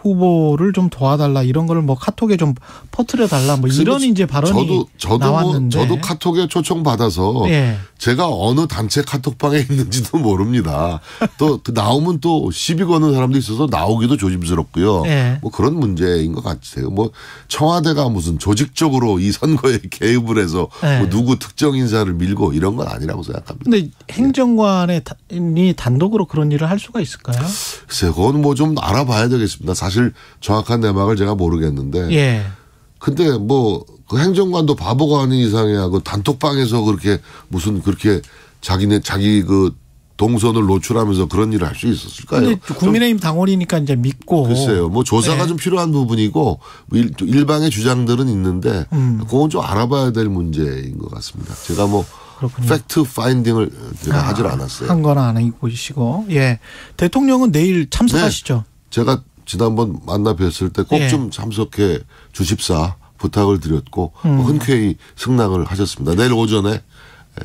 S2: 후보를 좀 도와달라 이런 거를 뭐 카톡에 좀 퍼뜨려 달라 뭐 이런 이제 발언이 나왔는데
S19: 저도 카톡에 초청 받아서 제가 어느 단체 카톡방에 있는지도 모릅니다. 또 나오면 또 시비 거는 사람도 있어서 나오기도 조심스럽고요. 뭐 그런 문제인 것 같아요. 뭐 청와대가 무슨 조직적으로 이 선거에 개입을 해서 뭐 누구 특정 인사를 밀고 이런 건 아니라고 생각합니다.
S2: 근데 행정관이 단독으로 그런 일을 할 수가 있을까요?
S19: 글쎄요. 그건 뭐 좀 알아봐야 되겠습니다. 사실 정확한 내막을 제가 모르겠는데. 근데 뭐 그 행정관도 바보가 아닌 이상이야. 그 단톡방에서 그렇게 무슨 그렇게 자기 그 동선을 노출하면서 그런 일을 할 수 있었을까요?
S2: 근데 국민의힘 당원이니까 이제 믿고.
S19: 글쎄요. 뭐 조사가 좀 필요한 부분이고 일방의 주장들은 있는데 그건 좀 알아봐야 될 문제인 것 같습니다. 제가 뭐 팩트 파인딩을 제가 하질 않았어요.
S2: 한 건 아니시고. 대통령은 내일 참석하시죠?
S19: 제가 지난번 만나 뵀을 때 꼭 좀 참석해 주십사 부탁을 드렸고 흔쾌히 승낙을 하셨습니다. 내일 오전에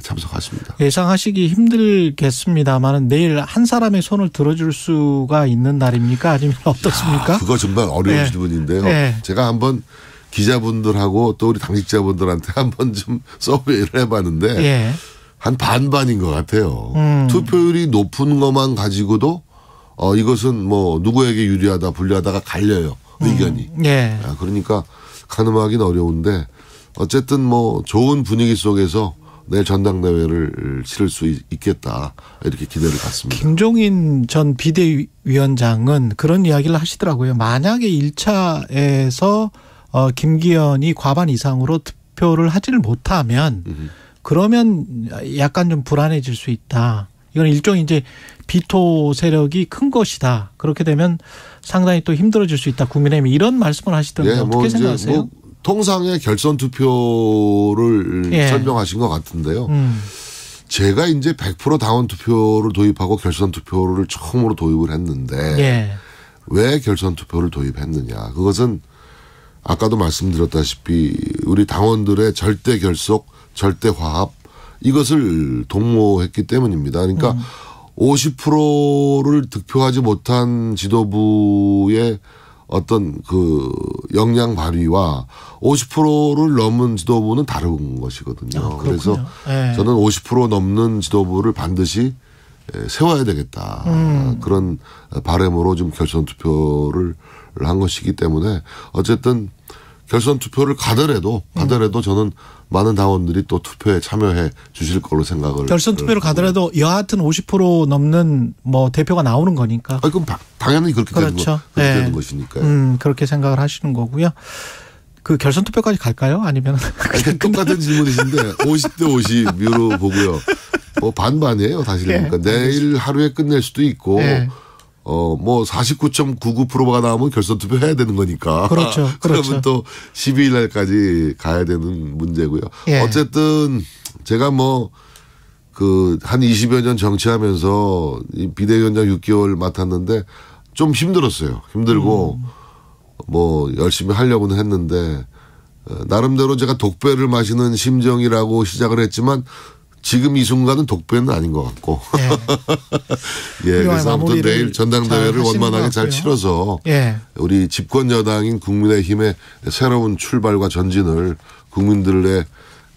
S19: 참석하십니다.
S2: 예상하시기 힘들겠습니다만 내일 한 사람의 손을 들어줄 수가 있는 날입니까? 아니면 어떻습니까?
S19: 그거 정말 어려운 질문인데요. 네. 제가 한번 기자분들하고 또 우리 당직자분들한테 한번 좀 서베이를 해봤는데 한 반반인 것 같아요. 투표율이 높은 것만 가지고도 이것은 뭐 누구에게 유리하다 불리하다가 갈려요. 의견이. 그러니까 가늠하기는 어려운데 어쨌든 뭐 좋은 분위기 속에서 내일 전당대회를 치를 수 있겠다 이렇게 기대를 갖습니다.
S2: 김종인 전 비대위원장은 그런 이야기를 하시더라고요. 만약에 1차에서 김기현이 과반 이상으로 투표를 하지를 못하면 그러면 약간 좀 불안해질 수 있다. 이건 일종의 이제 비토 세력이 큰 것이다. 그렇게 되면 상당히 또 힘들어질 수 있다. 국민의힘이 이런 말씀을 하시던데 어떻게 생각하세요?
S19: 통상의 결선 투표를 설명하신 것 같은데요. 제가 이제 100% 당원 투표를 도입하고 결선 투표를 처음으로 도입을 했는데 왜 결선 투표를 도입했느냐. 그것은 아까도 말씀드렸다시피 우리 당원들의 절대 결속, 절대 화합 이것을 독모했기 때문입니다. 그러니까 50%를 득표하지 못한 지도부의 어떤 그 역량 발휘와 50%를 넘은 지도부는 다른 것이거든요. 그래서 저는 50% 넘는 지도부를 반드시 세워야 되겠다. 그런 바람으로 좀 결선 투표를 한 것이기 때문에 어쨌든 결선 투표를 가더라도 저는 많은 당원들이 또 투표에 참여해 주실 걸로 생각을.
S2: 결선 투표를 가더라도 여하튼 50% 넘는 뭐 대표가 나오는 거니까.
S19: 그럼 당연히 그렇게
S2: 그렇죠.
S19: 되는 것이니까요.
S2: 그렇게 생각을 하시는 거고요. 그 결선 투표까지 갈까요? 아니면
S19: 똑같은 질문이신데 50대 50으로 보고요. 뭐 반반이에요, 사실. 그러니까 내일 하루에 끝낼 수도 있고. 뭐 49.99%가 나오면 결선 투표 해야 되는 거니까.
S2: 그렇죠.
S19: 그러면 또 12일 날까지 가야 되는 문제고요. 어쨌든 제가 뭐 그 한 20여 년 정치하면서 이 비대위원장 6개월 맡았는데 좀 힘들었어요. 힘들고 뭐 열심히 하려고는 했는데 나름대로 제가 독배를 마시는 심정이라고 시작을 했지만 지금 이 순간은 독배는 아닌 것 같고. 그래서 아무튼 내일 전당대회를 원만하게 잘 치러서 우리 집권 여당인 국민의힘의 새로운 출발과 전진을 국민들의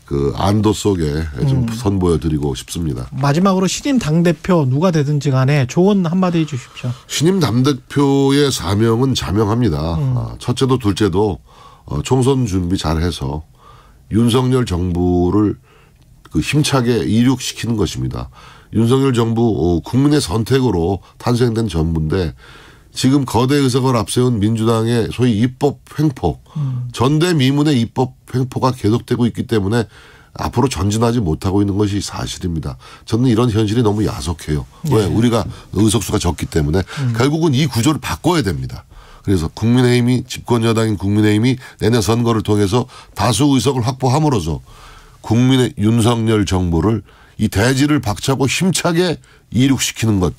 S19: 그 안도 속에 좀 선보여드리고 싶습니다.
S2: 마지막으로 신임 당대표 누가 되든지 간에 조언 한마디 해 주십시오.
S19: 신임 당대표의 사명은 자명합니다. 첫째도 둘째도 총선 준비 잘해서 윤석열 정부를 그 힘차게 이륙시키는 것입니다. 윤석열 정부 국민의 선택으로 탄생된 정부인데 지금 거대 의석을 앞세운 민주당의 소위 입법 횡포, 전대미문의 입법 횡포가 계속되고 있기 때문에 앞으로 전진하지 못하고 있는 것이 사실입니다. 저는 이런 현실이 너무 야속해요. 왜? 우리가 의석수가 적기 때문에 결국은 이 구조를 바꿔야 됩니다. 그래서 국민의힘이 집권 여당인 국민의힘이 내년 선거를 통해서 다수 의석을 확보함으로써 국민의 윤석열 정부를 이 대지를 박차고 힘차게 이륙시키는 것,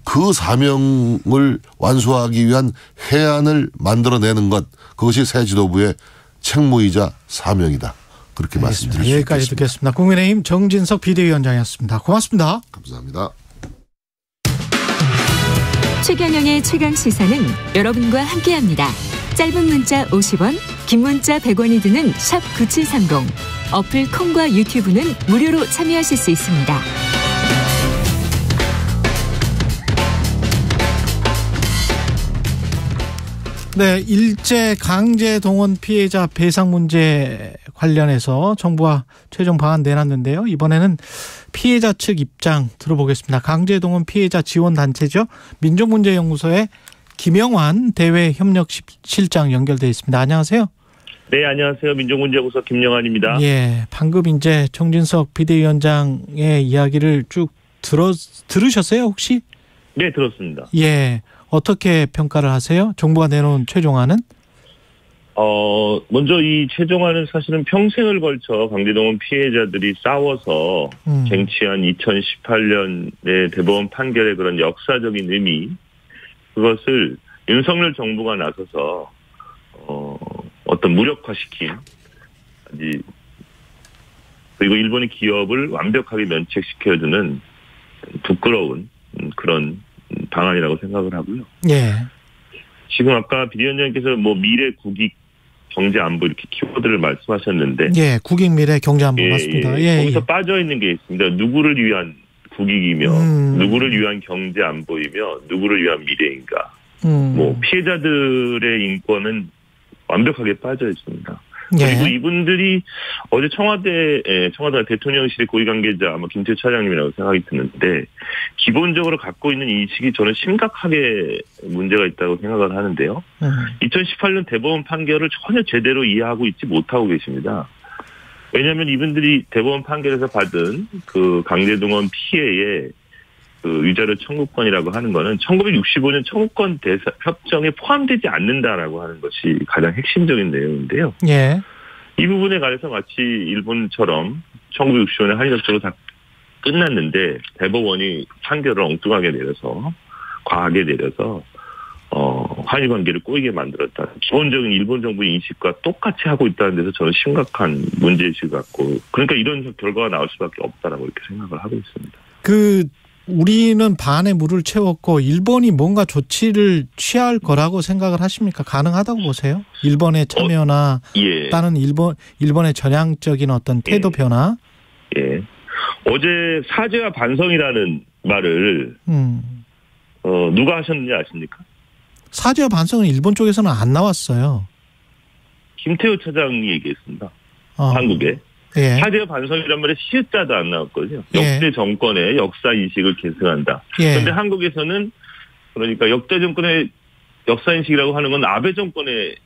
S19: 그 사명을 완수하기 위한 해안을 만들어내는 것, 그것이 새 지도부의 책무이자 사명이다. 그렇게 말씀드릴 수 있겠습니다.
S2: 여기까지 듣겠습니다. 국민의힘 정진석 비대위원장이었습니다. 고맙습니다.
S19: 감사합니다.
S12: 최경영의 최강시사는 여러분과 함께합니다. 짧은 문자 50원, 긴 문자 100원이 드는 샵 9730. 어플 콩과 유튜브는 무료로 참여하실 수 있습니다.
S2: 네, 일제 강제 동원 피해자 배상 문제 관련해서 정부가 최종 방안 내놨는데요. 이번에는 피해자 측 입장 들어보겠습니다. 강제 동원 피해자 지원 단체죠. 민족문제연구소의 김영환 대외협력실장 연결돼 있습니다. 안녕하세요.
S20: 네, 안녕하세요. 민족문제연구소 김영환입니다.
S2: 예, 방금 이제 정진석 비대위원장의 이야기를 쭉 들으셨어요, 혹시?
S20: 네, 들었습니다.
S2: 예, 어떻게 평가를 하세요? 정부가 내놓은 최종안은?
S20: 먼저 이 최종안은 사실은 평생을 걸쳐 강제동원 피해자들이 싸워서 쟁취한 2018년의 대법원 판결의 그런 역사적인 의미, 그것을 윤석열 정부가 나서서 어떤 무력화시킨 그리고 일본의 기업을 완벽하게 면책시켜주는 부끄러운 그런 방안이라고 생각을 하고요.
S2: 예.
S20: 지금 아까 비대위원장님께서 뭐 미래 국익 경제 안보 이렇게 키워드를 말씀하셨는데,
S2: 예, 국익 미래 경제 안보 맞습니다. 예,
S20: 거기서 빠져 있는 게 있습니다. 누구를 위한 국익이며, 누구를 위한 경제 안보이며, 누구를 위한 미래인가. 뭐 피해자들의 인권은 완벽하게 빠져 있습니다. 그리고 이분들이 어제 청와대 대통령실의 고위 관계자 아마 김태우 차장님이라고 생각이 드는데, 기본적으로 갖고 있는 인식이 저는 심각하게 문제가 있다고 생각을 하는데요. 2018년 대법원 판결을 전혀 제대로 이해하고 있지 못하고 계십니다. 왜냐하면 이분들이 대법원 판결에서 받은 그 강제동원 피해의 그 위자료 청구권이라고 하는 거는 1965년 청구권 협정에 포함되지 않는다라고 하는 것이 가장 핵심적인 내용인데요.
S2: 예.
S20: 이 부분에 관해서 마치 일본처럼 1965년 한일협정으로 다 끝났는데 대법원이 판결을 엉뚱하게 내려서 과하게 내려서 한일 관계를 꼬이게 만들었다. 기본적인 일본 정부 인식과 똑같이 하고 있다는 데서 저는 심각한 문제의식을 갖고, 그러니까 이런 결과가 나올 수밖에 없다라고 이렇게 생각을 하고 있습니다.
S2: 우리는 반에 물을 채웠고 일본이 뭔가 조치를 취할 거라고 생각을 하십니까? 가능하다고 보세요? 일본의 참여나 다른 일본의 전향적인 어떤 태도 변화?
S20: 예. 어제 사죄와 반성이라는 말을 누가 하셨는지 아십니까?
S2: 사죄와 반성은 일본 쪽에서는 안 나왔어요.
S20: 김태우 차장이 얘기했습니다. 한국에.
S2: 예.
S20: 사죄와 반성이란 말에 시읒자도 안 나왔거든요. 역대 정권의 역사 인식을 계승한다. 그런데 한국에서는 그러니까 역대 정권의 역사 인식이라고 하는 건 아베 정권의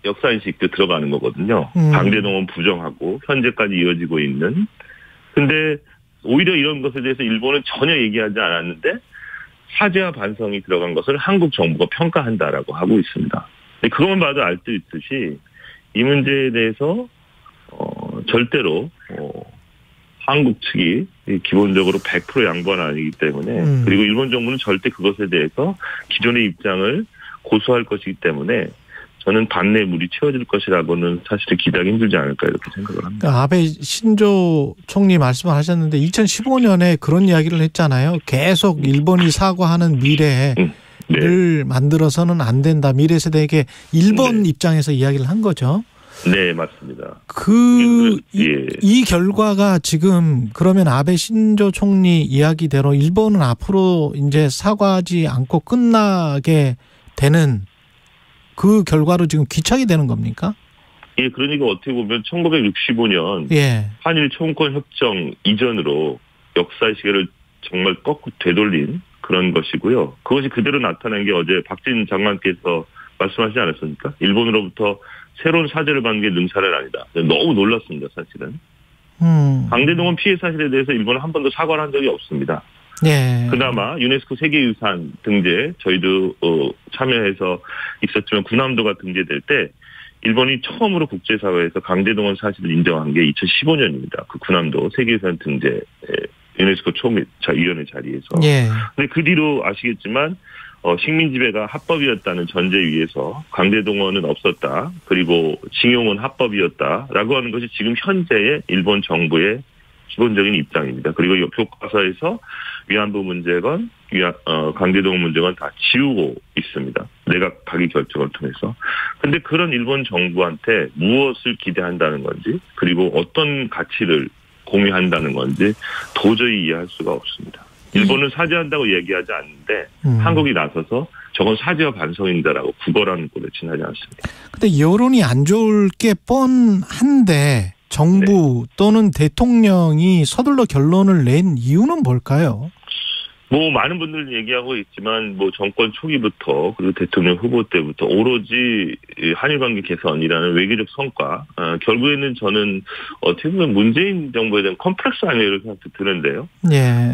S20: 역사 인식도 들어가는 거거든요. 강제동원 부정하고 현재까지 이어지고 있는. 근데 오히려 이런 것에 대해서 일본은 전혀 얘기하지 않았는데 사죄와 반성이 들어간 것을 한국 정부가 평가한다라고 하고 있습니다. 근데 그것만 봐도 알 수 있듯이 이 문제에 대해서 절대로 한국 측이 기본적으로 100% 양보는 아니기 때문에, 그리고 일본 정부는 절대 그것에 대해서 기존의 입장을 고수할 것이기 때문에 저는 반내 물이 채워질 것이라고는 사실 기대하기 힘들지 않을까 이렇게 생각을 합니다.
S2: 그러니까 아베 신조 총리 말씀을 하셨는데 2015년에 그런 이야기를 했잖아요. 계속 일본이 사과하는 미래를 만들어서는 안 된다. 미래 세대에게 일본 입장에서 이야기를 한 거죠.
S20: 네, 맞습니다.
S2: 이 결과가 지금 그러면 아베 신조 총리 이야기대로 일본은 앞으로 이제 사과하지 않고 끝나게 되는 그 결과로 지금 귀착이 되는 겁니까?
S20: 예, 그러니까 어떻게 보면 1965년 한일 청구권 협정 이전으로 역사의 시계를 정말 거꾸로 되돌린 그런 것이고요. 그것이 그대로 나타난 게 어제 박진 장관께서 말씀하시지 않았습니까? 일본으로부터 새로운 사죄를 받는 게 능사는 아니다. 너무 놀랐습니다, 사실은. 강제동원 피해 사실에 대해서 일본은 한 번도 사과를 한 적이 없습니다. 그나마 유네스코 세계유산 등재 저희도 참여해서 있었지만 구남도가 등재될 때 일본이 처음으로 국제사회에서 강제동원 사실을 인정한 게 2015년입니다. 그 구남도 세계유산 등재 유네스코 초위원회 자리에서. 근데 그 뒤로 아시겠지만 식민지배가 합법이었다는 전제 위에서 강제동원은 없었다. 그리고 징용은 합법이었다라고 하는 것이 지금 현재의 일본 정부의 기본적인 입장입니다. 그리고 교과서에서 위안부 문제건 강제동원 문제건 다 지우고 있습니다. 내각 가기 결정을 통해서. 그런데 그런 일본 정부한테 무엇을 기대한다는 건지, 그리고 어떤 가치를 공유한다는 건지 도저히 이해할 수가 없습니다. 일본은 사죄한다고 얘기하지 않는데 한국이 나서서 저건 사죄와 반성인다라고 구걸하는 꼴에 지나지 않습니다.
S2: 근데 여론이 안 좋을 게 뻔한데 정부 또는 대통령이 서둘러 결론을 낸 이유는 뭘까요?
S20: 뭐 많은 분들 얘기하고 있지만 뭐 정권 초기부터 그리고 대통령 후보 때부터 오로지 한일 관계 개선이라는 외교적 성과, 결국에는 저는 어떻게 보면 문재인 정부에 대한 컴플렉스 아니에요 이렇게 생각도 드는데요.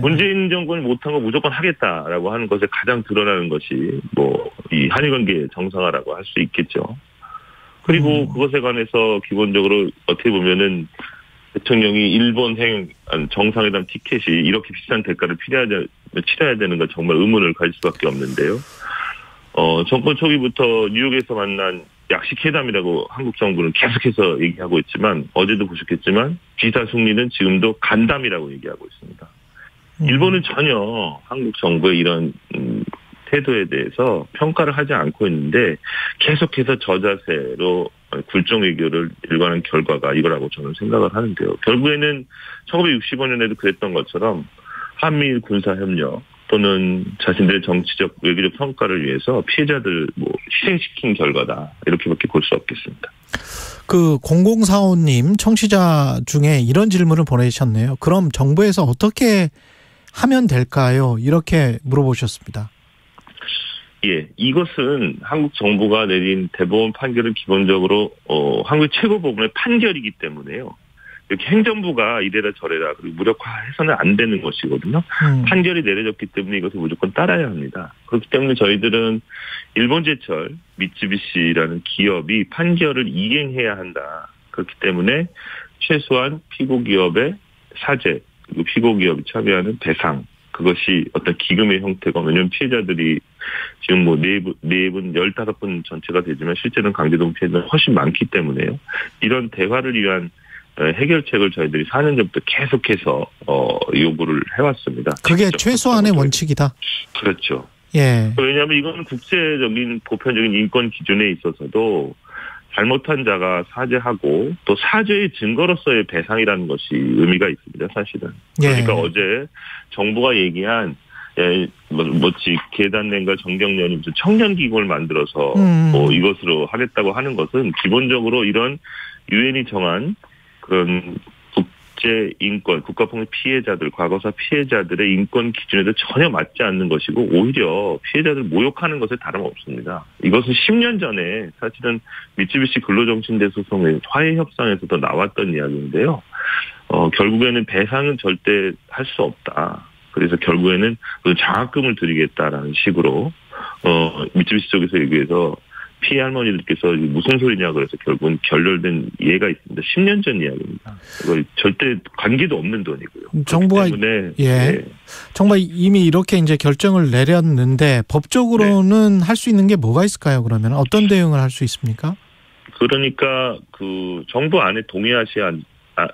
S20: 문재인 정부는 못한 거 무조건 하겠다라고 하는 것에 가장 드러나는 것이 뭐 이 한일 관계 정상화라고 할 수 있겠죠. 그리고 그것에 관해서 기본적으로 어떻게 보면은 대통령이 일본 정상회담 티켓이 이렇게 비싼 대가를 치러야 되는 건 정말 의문을 가질 수밖에 없는데요. 정권 초기부터 뉴욕에서 만난 약식회담이라고 한국 정부는 계속해서 얘기하고 있지만 어제도 보셨겠지만 G4 승리는 지금도 간담이라고 얘기하고 있습니다. 일본은 전혀 한국 정부의 이런 태도에 대해서 평가를 하지 않고 있는데 계속해서 저자세로 굴종 외교를 일관한 결과가 이거라고 저는 생각을 하는데요. 결국에는 1965년에도 그랬던 것처럼 한미일 군사협력 또는 자신들의 정치적 외교적 성과를 위해서 피해자들 희생시킨 결과다. 이렇게밖에 볼 수 없겠습니다.
S2: 0045님 청취자 중에 이런 질문을 보내셨네요. 그럼 정부에서 어떻게 하면 될까요? 이렇게 물어보셨습니다.
S20: 예, 이것은 한국 정부가 내린 대법원 판결은 기본적으로 한국의 최고법원의 판결이기 때문에요. 이렇게 행정부가 이래라 저래라 그리고 무력화해서는 안 되는 것이거든요. 판결이 내려졌기 때문에 이것을 무조건 따라야 합니다. 그렇기 때문에 저희들은 일본제철 미쯔비시라는 기업이 판결을 이행해야 한다. 그렇기 때문에 최소한 피고기업의 사죄 그리고 피고기업이 참여하는 배상 그것이 어떤 기금의 형태가 왜냐하면 피해자들이 지금 네 분 15분 전체가 되지만 실제는 강제동 피해자는 훨씬 많기 때문에요. 이런 대화를 위한 해결책을 저희들이 4년 전부터 계속해서 요구를 해왔습니다.
S2: 그게 최소한의 원칙이다.
S20: 그렇죠.
S2: 예.
S20: 왜냐하면 이건 국제적인 보편적인 인권 기준에 있어서도 잘못한 자가 사죄하고 또 사죄의 증거로서의 배상이라는 것이 의미가 있습니다. 사실은. 그러니까 예. 어제 정부가 얘기한 계단nen과 정경련이 무슨 청년기구를 만들어서 이것으로 하겠다고 하는 것은 기본적으로 이런 유엔이 정한 그런 국제인권, 국가폭력 피해자들, 과거사 피해자들의 인권 기준에도 전혀 맞지 않는 것이고 오히려 피해자들 모욕하는 것에 다름없습니다. 이것은 10년 전에 사실은 미쯔비시 근로정신대 소송의 화해협상에서도 나왔던 이야기인데요. 결국에는 배상은 절대 할 수 없다. 그래서 결국에는 장학금을 드리겠다라는 식으로 미쯔비시 쪽에서 얘기해서 피해 할머니들께서 무슨 소리냐 그래서 결국은 결렬된 예가 있습니다. 10년 전 이야기입니다. 이거 절대 관계도 없는 돈이고요.
S2: 정부가 정말 이미 이렇게 이제 결정을 내렸는데 법적으로는 할 수 있는 게 뭐가 있을까요? 그러면 어떤 대응을 할 수 있습니까?
S20: 그러니까 정부 안에 동의하지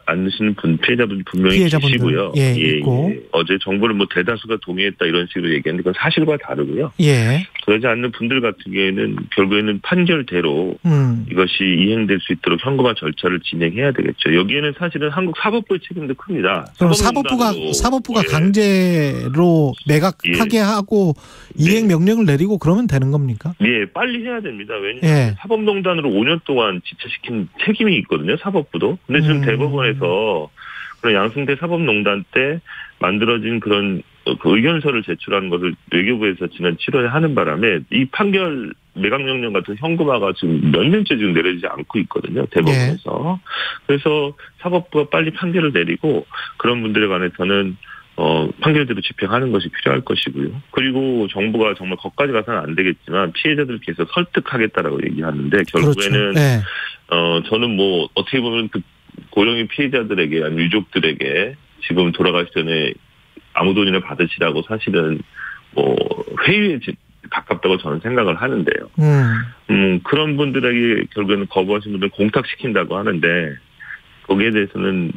S20: 않으시는 피해자분이 분명히 계시고요. 있고. 어제 정부는 대다수가 동의했다 이런 식으로 얘기했는데 그건 사실과 다르고요.
S2: 예.
S20: 그러지 않는 분들 같은 경우에는 결국에는 판결대로 이것이 이행될 수 있도록 현금화 절차를 진행해야 되겠죠. 여기에는 사실은 한국 사법부의 책임도 큽니다.
S2: 그럼 사법부가 강제로 매각하게 하고 이행 명령을 내리고 그러면 되는 겁니까?
S20: 예, 빨리 해야 됩니다. 왜냐하면 사법농단으로 5년 동안 지체시킨 책임이 있거든요. 사법부도. 근데 지금 대법원에서 그런 양승태 사법농단 때 만들어진 그런 의견서를 제출하는 것을 외교부에서 지난 7월에 하는 바람에 이 판결 매각명령 같은 현금화가 지금 몇 년째 지금 내려지지 않고 있거든요. 대법원에서. 그래서 사법부가 빨리 판결을 내리고 그런 분들에 관해서는 판결대로 집행하는 것이 필요할 것이고요. 그리고 정부가 정말 거기까지 가서는 안 되겠지만 피해자들께서 설득하겠다라고 얘기하는데 결국에는 저는 어떻게 보면 고령인 피해자들에게 아니면 유족들에게 지금 돌아가시 전에 아무 돈이나 받으시라고 사실은 회유에 가깝다고 저는 생각을 하는데요. 그런 분들에게 결국에는 거부하신 분들 공탁시킨다고 하는데 거기에 대해서는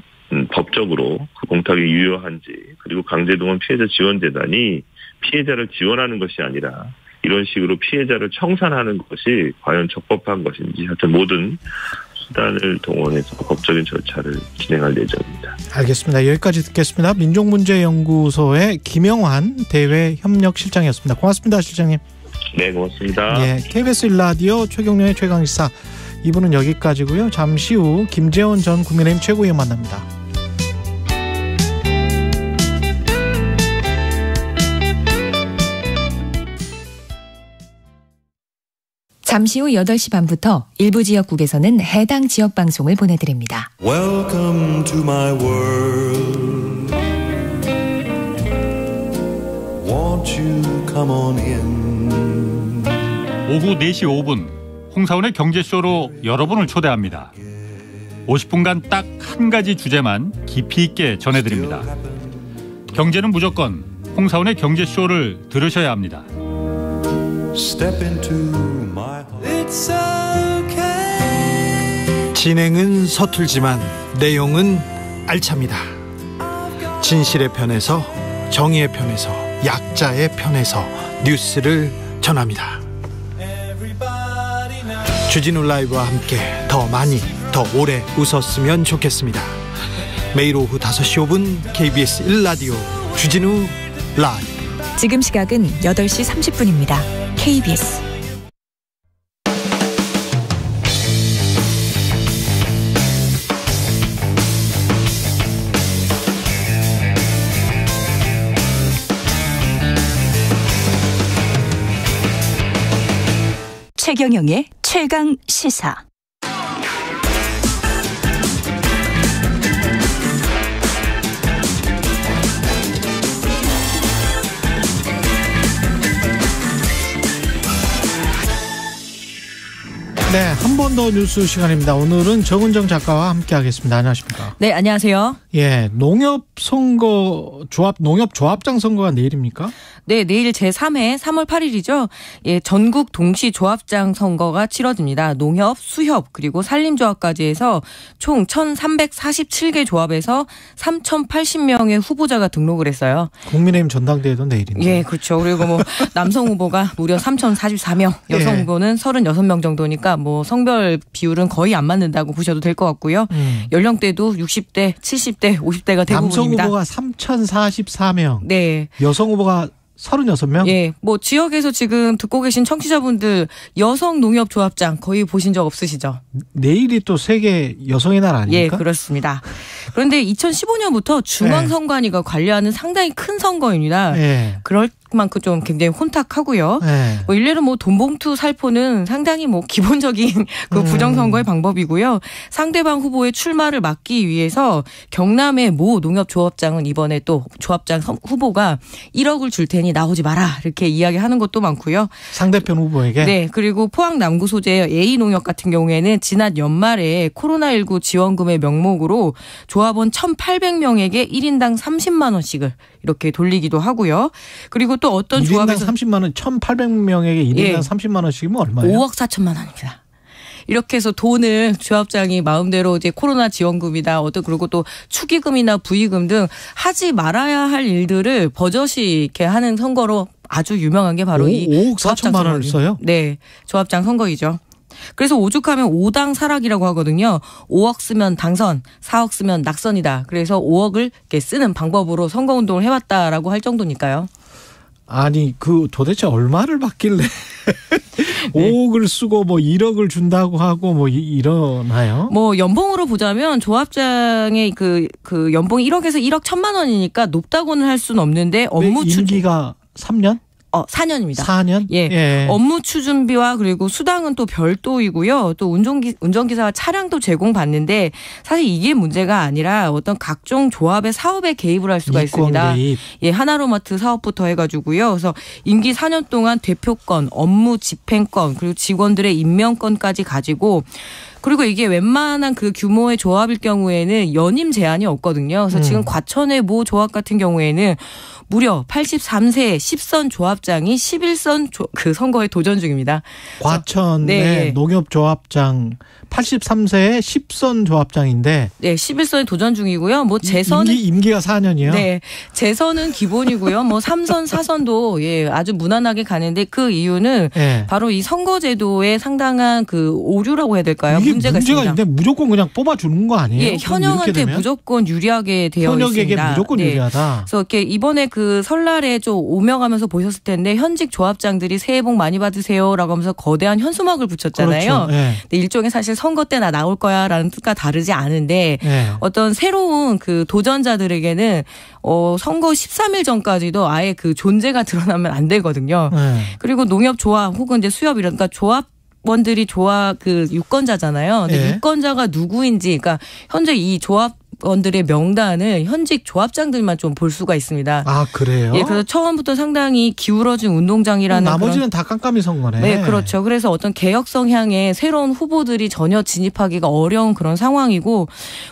S20: 법적으로 그 공탁이 유효한지 그리고 강제동원 피해자 지원재단이 피해자를 지원하는 것이 아니라 이런 식으로 피해자를 청산하는 것이 과연 적법한 것인지 하여튼 모든 수단을 동원해서 법적인 절차를 진행할 예정입니다.
S2: 알겠습니다. 여기까지 듣겠습니다. 민족문제연구소의 김영환 대외협력실장이었습니다. 고맙습니다. 실장님.
S20: 네, 고맙습니다.
S2: KBS 1라디오 최경련의 최강시사 2부는 여기까지고요. 잠시 후 김재원 전 국민의힘 최고위원 만납니다.
S12: 잠시 후 8시 반부터 일부 지역국에서는 해당 지역 방송을 보내드립니다.
S21: Welcome to my world. Won't you come on in?
S22: 오후 4시 5분 홍사원의 경제쇼로 여러분을 초대합니다. 50분간 딱 한 가지 주제만 깊이 있게 전해드립니다. 경제는 무조건 홍사원의 경제쇼를 들으셔야 합니다.
S21: Step into my heart. It's okay.
S2: 진행은 서툴지만 내용은 알찹니다. 진실의 편에서, 정의의 편에서, 약자의 편에서 뉴스를 전합니다. 주진우 라이브와 함께 더 많이, 더 오래 웃었으면 좋겠습니다. 매일 오후 5시 5분 KBS 1라디오 주진우 라이브.
S3: 지금 시각은 8시 30분입니다. KBS 최경영의 최강 시사.
S2: 네, 한 번 더 뉴스 시간입니다. 오늘은 정은정 작가와 함께하겠습니다. 안녕하십니까?
S5: 네, 안녕하세요.
S2: 예, 농협 조합장 선거가 내일입니까?
S5: 네, 내일 제3회 3월 8일이죠. 예, 전국 동시 조합장 선거가 치러집니다. 농협, 수협, 그리고 산림조합까지 해서 총 1,347개 조합에서 3,080명의 후보자가 등록을 했어요.
S2: 국민의힘 전당대회도 내일인데.
S5: 예, 그렇죠. 그리고 뭐 남성 후보가 무려 3,044명, 여성 후보는 36명 정도니까 뭐 성별 비율은 거의 안 맞는다고 보셔도 될 것 같고요. 연령대도 60대, 70대, 50대가 대부분입니다.
S2: 남성 후보가 3,044명.
S5: 네.
S2: 여성 후보가 36명?
S5: 예. 뭐 지역에서 지금 듣고 계신 청취자분들 여성 농협 조합장 거의 보신 적 없으시죠?
S2: 내일이 또 세계 여성의 날 아닙니까?
S5: 예, 그렇습니다. 그런데 2015년부터 중앙선관위가 관리하는 상당히 큰 선거입니다.
S2: 네.
S5: 그럴 만큼 좀 굉장히 혼탁하고요.
S2: 네.
S5: 뭐 일례로 뭐 돈봉투 살포는 상당히 뭐 기본적인 그 부정선거의 방법이고요. 상대방 후보의 출마를 막기 위해서 경남의 모 농협조합장은 이번에 또 조합장 후보가 1억을 줄 테니 나오지 마라 이렇게 이야기하는 것도 많고요.
S2: 상대편 후보에게?
S5: 네. 그리고 포항 남구 소재의 A농협 같은 경우에는 지난 연말에 코로나19 지원금의 명목으로 조합원 1,800명에게 1인당 30만 원씩을 이렇게 돌리기도 하고요. 그리고 또 어떤
S2: 1인당
S5: 조합에서
S2: 30만 원, 1,800명에게 1인당
S5: 예.
S2: 30만 원씩이면 얼마예요?
S5: 5억 4천만 원입니다. 이렇게 해서 돈을 조합장이 마음대로 이제 코로나 지원금이다, 그리고 또 축의금이나 부의금 등 하지 말아야 할 일들을 버젓이 이렇게 하는 선거로 아주 유명한 게 바로 이
S2: 5억 4천만 원을 써요?
S5: 네, 조합장 선거이죠. 그래서 오죽하면 5당 사락이라고 하거든요. 5억 쓰면 당선, 4억 쓰면 낙선이다. 그래서 5억을 이렇게 쓰는 방법으로 선거운동을 해왔다라고 할 정도니까요.
S2: 아니 그 도대체 얼마를 받길래 네. 5억을 쓰고 뭐 1억을 준다고 하고 뭐 이러나요?
S5: 뭐 연봉으로 보자면 조합장의 그 연봉이 1억에서 1억 1,000만 원이니까 높다고는 할 수는 없는데 업무
S2: 임기가 3년?
S5: 4년입니다.
S2: 4년?
S5: 예.
S2: 예.
S5: 업무 추준비와 그리고 수당은 또 별도이고요. 또 운전기사와 차량도 제공받는데 사실 이게 문제가 아니라 어떤 각종 조합의 사업에 개입을 할 수가 있습니다.
S2: 개입.
S5: 예, 하나로마트 사업부터 해가지고요. 그래서 임기 4년 동안 대표권, 업무 집행권, 그리고 직원들의 임명권까지 가지고 그리고 이게 웬만한 그 규모의 조합일 경우에는 연임 제한이 없거든요. 그래서 지금 과천의 모 조합 같은 경우에는 무려 83세 10선 조합장이 11선 그 선거에 도전 중입니다.
S2: 과천의
S5: 네.
S2: 농협조합장 83세의 10선 조합장인데
S5: 네, 11선에 도전 중이고요. 뭐 재선은
S2: 임기가 4년이요?
S5: 네. 재선은 기본이고요. 뭐 3선, 4선도 예, 아주 무난하게 가는데 그 이유는
S2: 네.
S5: 바로 이 선거제도의 상당한 그 오류라고 해야 될까요?
S2: 이게
S5: 문제가 있습니다.
S2: 있는데 무조건 그냥 뽑아주는 거 아니에요?
S5: 예, 현역한테 무조건 유리하게 되어
S2: 현역에게
S5: 있습니다.
S2: 현역에게 무조건
S5: 네.
S2: 유리하다.
S5: 그래서 이렇게 이번에 그 설날에 좀 오며가면서 보셨을 텐데 현직 조합장들이 새해 복 많이 받으세요라고 하면서 거대한 현수막을 붙였잖아요.
S2: 그렇죠. 네.
S5: 근데 일종의 사실 선거 때 나 나올 거야라는 뜻과 다르지 않은데
S2: 네.
S5: 어떤 새로운 그 도전자들에게는 선거 13일 전까지도 아예 그 존재가 드러나면 안 되거든요.
S2: 네.
S5: 그리고 농협 조합 혹은 이제 수협 이러니까 조합원들이 조합 그 유권자잖아요. 근데
S2: 네.
S5: 유권자가 누구인지, 그러니까 현재 이 조합 조합원들의 명단을 현직 조합장들만 좀 볼 수가 있습니다.
S2: 아, 그래요?
S5: 예, 그래서 처음부터 상당히 기울어진 운동장이라는
S2: 나머지는 다 깜깜이 선거네.
S5: 네, 그렇죠. 그래서 어떤 개혁 성향의 새로운 후보들이 전혀 진입하기가 어려운 그런 상황이고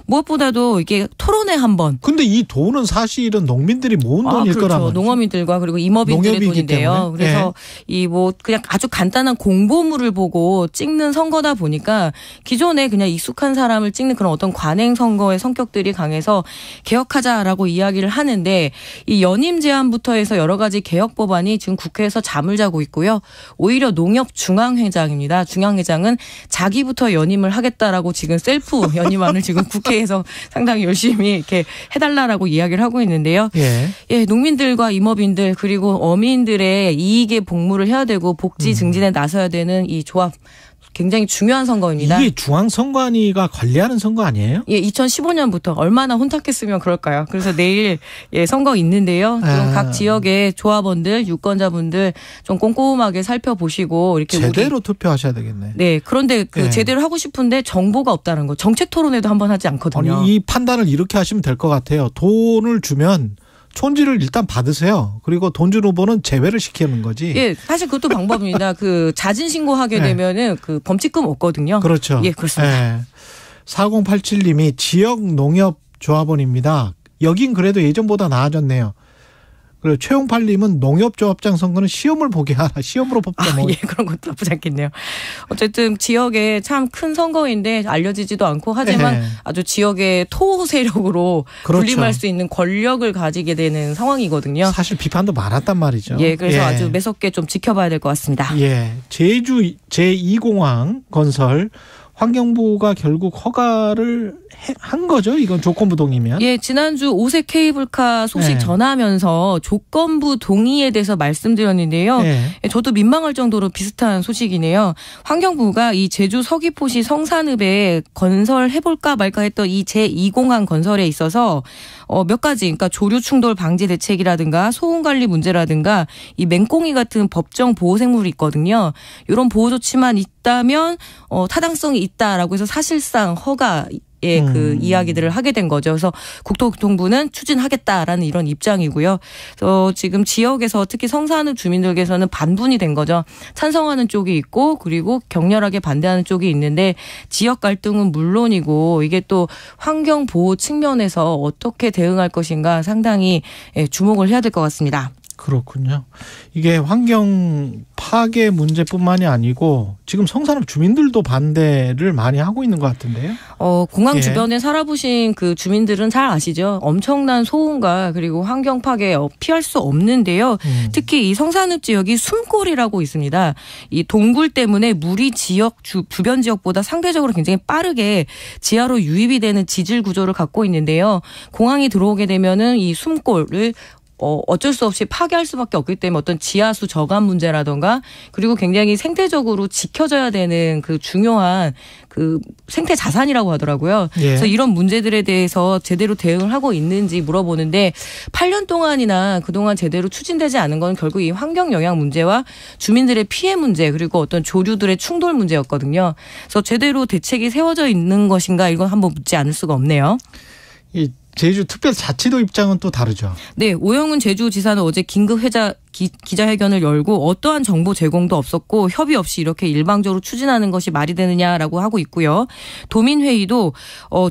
S5: 무엇보다도 이게 토론회 한번.
S2: 근데 이 돈은 사실은 농민들이 모은 돈일
S5: 그렇죠.
S2: 거란 말이죠.
S5: 농어민들과 그리고 임업인들의 돈인데요.
S2: 때문에.
S5: 그래서 이 뭐 그냥 아주 간단한 공보물을 보고 찍는 선거다 보니까 기존에 그냥 익숙한 사람을 찍는 그런 어떤 관행 선거의 성격들이 강해서 개혁하자라고 이야기를 하는데 이 연임 제한부터 해서 여러 가지 개혁 법안이 지금 국회에서 잠을 자고 있고요. 오히려 농협 중앙회장입니다. 중앙회장은 자기부터 연임을 하겠다라고 지금 셀프 연임안을 지금 국회에서 상당히 열심히 이렇게 해달라라고 이야기를 하고 있는데요. 예, 농민들과 임업인들 그리고 어민들의 이익에 복무를 해야 되고 복지 증진에 나서야 되는 이 조합 굉장히 중요한 선거입니다.
S2: 이게 중앙선관위가 관리하는 선거 아니에요?
S5: 예, 2015년부터 얼마나 혼탁했으면 그럴까요? 그래서 내일 선거 있는데요. 좀 각 지역의 조합원들, 유권자분들 좀 꼼꼼하게 살펴보시고 이렇게
S2: 제대로 투표하셔야 되겠네.
S5: 네, 그런데 제대로 하고 싶은데 정보가 없다는 거. 정책 토론회도 한번 하지 않거든요.
S2: 아니, 이 판단을 이렇게 하시면 될 것 같아요. 돈을 주면 촌지를 일단 받으세요. 그리고 돈 준 후보는 제외를 시키는 거지.
S5: 예, 사실 그것도 방법입니다. 그 자진 신고하게 되면은 그 범칙금 없거든요.
S2: 그렇죠.
S5: 예, 그렇습니다.
S2: 4087님이 지역 농협 조합원입니다. 여긴 그래도 예전보다 나아졌네요. 그리고 최용팔님은 농협조합장 선거는 시험을 보게 하라. 시험으로 뽑자.
S5: 예, 그런 것도 나쁘지 않겠네요. 어쨌든 지역에 참 큰 선거인데 알려지지도 않고 하지만 아주 지역의 토 세력으로 군림할 수 있는 권력을 가지게 되는 상황이거든요.
S2: 사실 비판도 많았단 말이죠.
S5: 예, 그래서 아주 매섭게 좀 지켜봐야 될 것 같습니다.
S2: 예, 제주 제2공항 건설 환경부가 결국 허가를 한 거죠? 이건 조건부동이면.
S5: 예, 지난주 오색 케이블카 소식 전하면서 조건부 동의에 대해서 말씀드렸는데요. 저도 민망할 정도로 비슷한 소식이네요. 환경부가 이 제주 서귀포시 성산읍에 건설해볼까 말까 했던 이 제2공항 건설에 있어서 몇 가지, 그러니까 조류 충돌 방지 대책이라든가 소음 관리 문제라든가 이 맹꽁이 같은 법정 보호 생물이 있거든요. 이런 보호 조치만 있다면 타당성이 있다라고 해서 사실상 허가 그 이야기들을 하게 된 거죠. 그래서 국토교통부는 추진하겠다라는 이런 입장이고요. 그래서 지금 지역에서 특히 성산읍 주민들께서는 반분이 된 거죠. 찬성하는 쪽이 있고 그리고 격렬하게 반대하는 쪽이 있는데 지역 갈등은 물론이고 이게 또 환경 보호 측면에서 어떻게 대응할 것인가 상당히 주목을 해야 될 것 같습니다.
S2: 그렇군요. 이게 환경 파괴 문제뿐만이 아니고 지금 성산읍 주민들도 반대를 많이 하고 있는 것 같은데요.
S5: 공항 주변에 살아보신 그 주민들은 잘 아시죠. 엄청난 소음과 그리고 환경 파괴 피할 수 없는데요. 특히 이 성산읍 지역이 숨골이라고 있습니다. 이 동굴 때문에 물이 지역 주변 지역보다 상대적으로 굉장히 빠르게 지하로 유입이 되는 지질 구조를 갖고 있는데요. 공항이 들어오게 되면은 이 숨골을 어쩔 수 없이 파괴할 수밖에 없기 때문에 어떤 지하수 저감 문제라던가 그리고 굉장히 생태적으로 지켜져야 되는 그 중요한 그 생태 자산이라고 하더라고요. 그래서 이런 문제들에 대해서 제대로 대응을 하고 있는지 물어보는데 8년 동안이나 그동안 제대로 추진되지 않은 건 결국 이 환경 영향 문제와 주민들의 피해 문제 그리고 어떤 조류들의 충돌 문제였거든요. 그래서 제대로 대책이 세워져 있는 것인가 이건 한번 묻지 않을 수가 없네요.
S2: 제주특별자치도 입장은 또 다르죠.
S5: 네, 오영훈 제주지사는 어제 긴급 기자회견을 열고 어떠한 정보 제공도 없었고 협의 없이 이렇게 일방적으로 추진하는 것이 말이 되느냐라고 하고 있고요. 도민회의도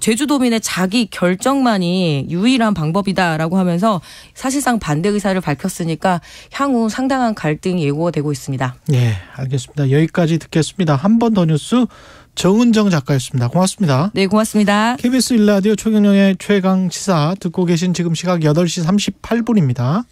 S5: 제주도민의 자기 결정만이 유일한 방법이다라고 하면서 사실상 반대 의사를 밝혔으니까 향후 상당한 갈등이 예고가 되고 있습니다.
S2: 네, 알겠습니다. 여기까지 듣겠습니다. 한 번 더 뉴스 정은정 작가였습니다. 고맙습니다.
S5: 네, 고맙습니다.
S2: KBS 1라디오 최경영의 최강시사 듣고 계신 지금 시각 8시 38분입니다.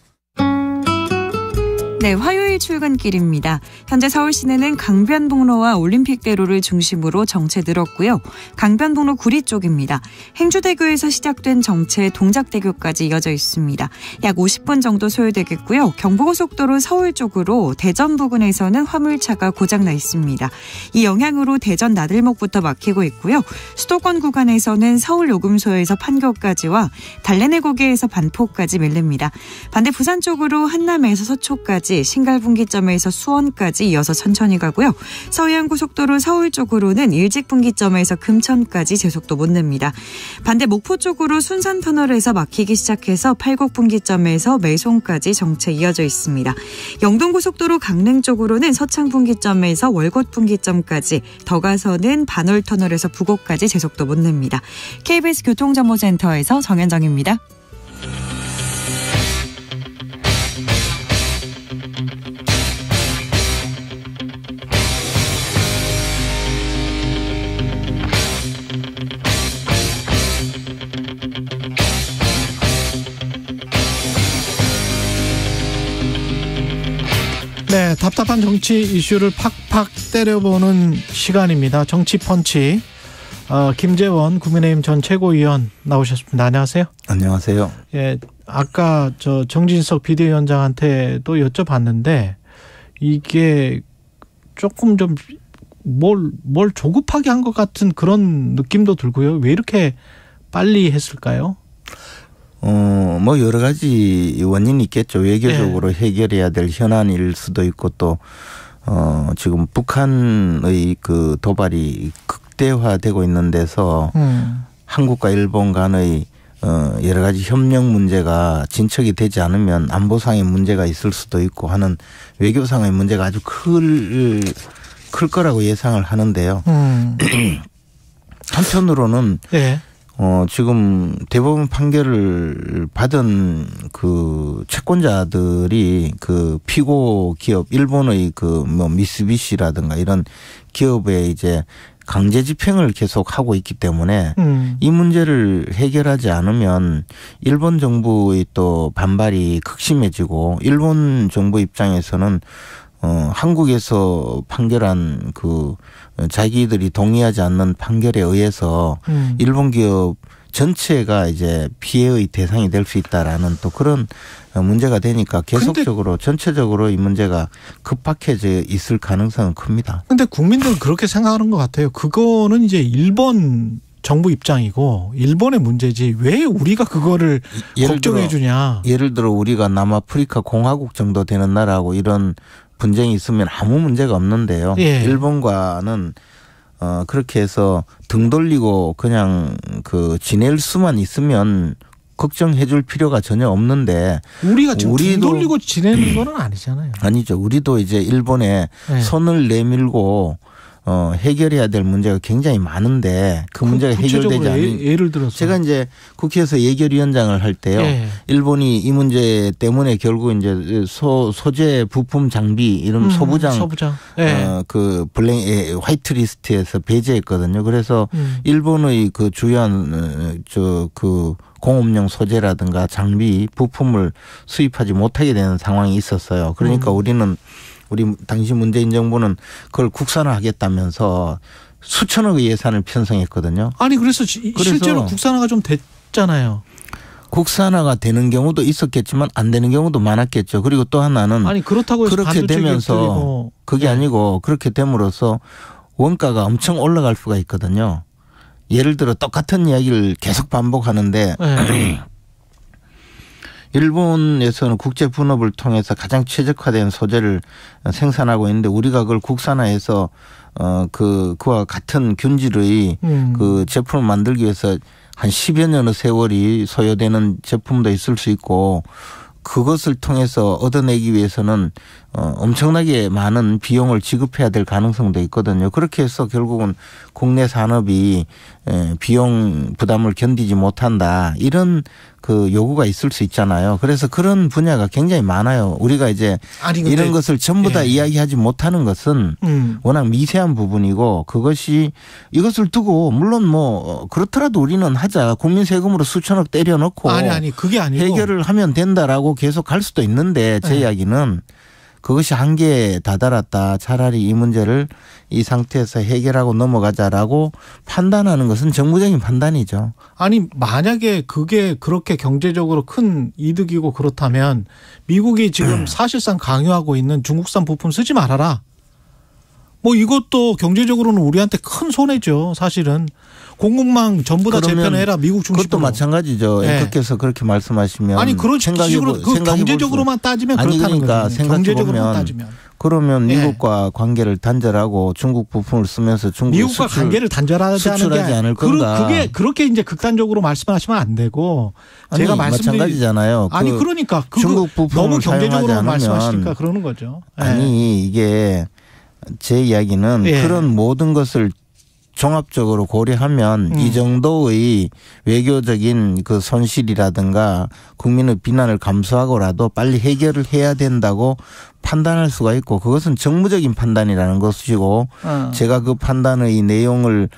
S8: 네, 화요일 출근길입니다. 현재 서울 시내는 강변북로와 올림픽대로를 중심으로 정체 늘었고요. 강변북로 구리 쪽입니다. 행주대교에서 시작된 정체 동작대교까지 이어져 있습니다. 약 50분 정도 소요되겠고요. 경부고속도로 서울 쪽으로 대전 부근에서는 화물차가 고장나 있습니다. 이 영향으로 대전 나들목부터 막히고 있고요. 수도권 구간에서는 서울 요금소에서 판교까지와 달래내고개에서 반포까지 밀립니다. 반대 부산 쪽으로 한남에서 서초까지 부산까지 신갈분기점에서 수원까지 이어서 천천히 가고요. 서해안고속도로 서울 쪽으로는 일직분기점에서 금천까지 제속도 못 냅니다. 반대 목포 쪽으로 순산터널에서 막히기 시작해서 팔곡분기점에서 매송까지 정체 이어져 있습니다. 영동고속도로 강릉 쪽으로는 서창분기점에서 월곶분기점까지, 더 가서는 반월터널에서 부곡까지 제속도 못 냅니다. KBS 교통정보센터에서 정현정입니다.
S2: 네, 답답한 정치 이슈를 팍팍 때려보는 시간입니다. 정치 펀치. 김재원 국민의힘 전 최고위원 나오셨습니다. 안녕하세요.
S4: 안녕하세요.
S2: 예, 아까 정진석 비대위원장한테도 여쭤봤는데 이게 조금 좀 뭘 조급하게 한 것 같은 그런 느낌도 들고요. 왜 이렇게 빨리 했을까요?
S4: 뭐 여러 가지 원인이 있겠죠. 외교적으로 해결해야 될 현안일 수도 있고 또 지금 북한의 그 도발이 극대화되고 있는 데서 한국과 일본 간의 여러 가지 협력 문제가 진척이 되지 않으면 안보상의 문제가 있을 수도 있고 하는 외교상의 문제가 아주 클 거라고 예상을 하는데요. 한편으로는 지금 대법원 판결을 받은 그 채권자들이 그 피고 기업 일본의 그 뭐 미쓰비시라든가 이런 기업에 이제 강제 집행을 계속 하고 있기 때문에 이 문제를 해결하지 않으면 일본 정부의 또 반발이 극심해지고 일본 정부 입장에서는 한국에서 판결한 그 자기들이 동의하지 않는 판결에 의해서 일본 기업 전체가 이제 피해의 대상이 될 수 있다라는 또 그런 문제가 되니까 계속적으로 전체적으로 이 문제가 급박해져 있을 가능성은 큽니다.
S2: 근데 국민들은 그렇게 생각하는 것 같아요. 그거는 이제 일본 정부 입장이고 일본의 문제지 왜 우리가 그거를 걱정해 주냐.
S4: 예를 들어 우리가 남아프리카 공화국 정도 되는 나라하고 이런 분쟁이 있으면 아무 문제가 없는데요. 예. 일본과는 그렇게 해서 등 돌리고 그냥 그 지낼 수만 있으면 걱정해 줄 필요가 전혀 없는데
S2: 우리가 지금 등 돌리고 지내는 건 아니잖아요.
S4: 아니죠. 우리도 이제 일본에 손을 내밀고 해결해야 될 문제가 굉장히 많은데 그 문제가 해결되지 않는.
S2: 예를 들어서
S4: 제가 이제 국회에서 예결위원장을 할 때요. 일본이 이 문제 때문에 결국 이제 소재 부품 장비 이런 소부장 그 화이트 리스트에서 배제했거든요. 그래서 일본의 그 주요한 그 공업용 소재라든가 장비 부품을 수입하지 못하게 되는 상황이 있었어요. 그러니까 우리 당시 문재인 정부는 그걸 국산화하겠다면서 수천억의 예산을 편성했거든요.
S2: 아니 그래서 실제로 국산화가 좀 됐잖아요.
S4: 국산화가 되는 경우도 있었겠지만 안 되는 경우도 많았겠죠. 그리고 또 하나는
S2: 아니 그렇다고 해서
S4: 그렇게 되면서 그게 아니고 그렇게 됨으로써 원가가 엄청 올라갈 수가 있거든요. 예를 들어 똑같은 이야기를 계속 반복하는데 일본에서는 국제 분업을 통해서 가장 최적화된 소재를 생산하고 있는데 우리가 그걸 국산화해서 그와 같은 균질의 그 제품을 만들기 위해서 한 10여 년의 세월이 소요되는 제품도 있을 수 있고 그것을 통해서 얻어내기 위해서는 엄청나게 많은 비용을 지급해야 될 가능성도 있거든요. 그렇게 해서 결국은 국내 산업이 비용 부담을 견디지 못한다. 이런 그 요구가 있을 수 있잖아요. 그래서 그런 분야가 굉장히 많아요. 우리가 이제 이런 것을 전부 다 이야기하지 못하는 것은 워낙 미세한 부분이고 그것이 이것을 두고 물론 뭐 그렇더라도 우리는 하자. 국민 세금으로 수천억 때려넣고
S2: 아니 그게 아니고
S4: 해결을 하면 된다라고 계속 갈 수도 있는데 제 이야기는 그것이 한계에 다다랐다. 차라리 이 문제를 이 상태에서 해결하고 넘어가자라고 판단하는 것은 정무적인 판단이죠.
S2: 아니 만약에 그게 그렇게 경제적으로 큰 이득이고 그렇다면 미국이 지금 사실상 강요하고 있는 중국산 부품 쓰지 말아라. 뭐 이것도 경제적으로는 우리한테 큰 손해죠. 사실은 공급망 전부 다 재편해라 미국 중심으로.
S4: 그것도 마찬가지죠. 앵커께서 그렇게 말씀하시면
S2: 아니 그런 식으로 그 경제적으로만 따지면 그렇다는
S4: 그러니까
S2: 거죠. 경제적으로만 따지면.
S4: 그러면 미국과 관계를 단절하고 중국 부품을 쓰면서
S2: 미국과 관계를 단절하지
S4: 않을 건가.
S2: 그게 그렇게 이제 극단적으로 말씀하시면 안 되고 제가
S4: 마찬가지잖아요.
S2: 아니 그러니까
S4: 중국 부품을
S2: 너무 경제적으로 말씀하시니까 그러는 거죠.
S4: 아니 이게 제 이야기는 그런 모든 것을 종합적으로 고려하면 이 정도의 외교적인 그 손실이라든가 국민의 비난을 감수하고라도 빨리 해결을 해야 된다고 판단할 수가 있고 그것은 정무적인 판단이라는 것이고 제가 그 판단의 내용을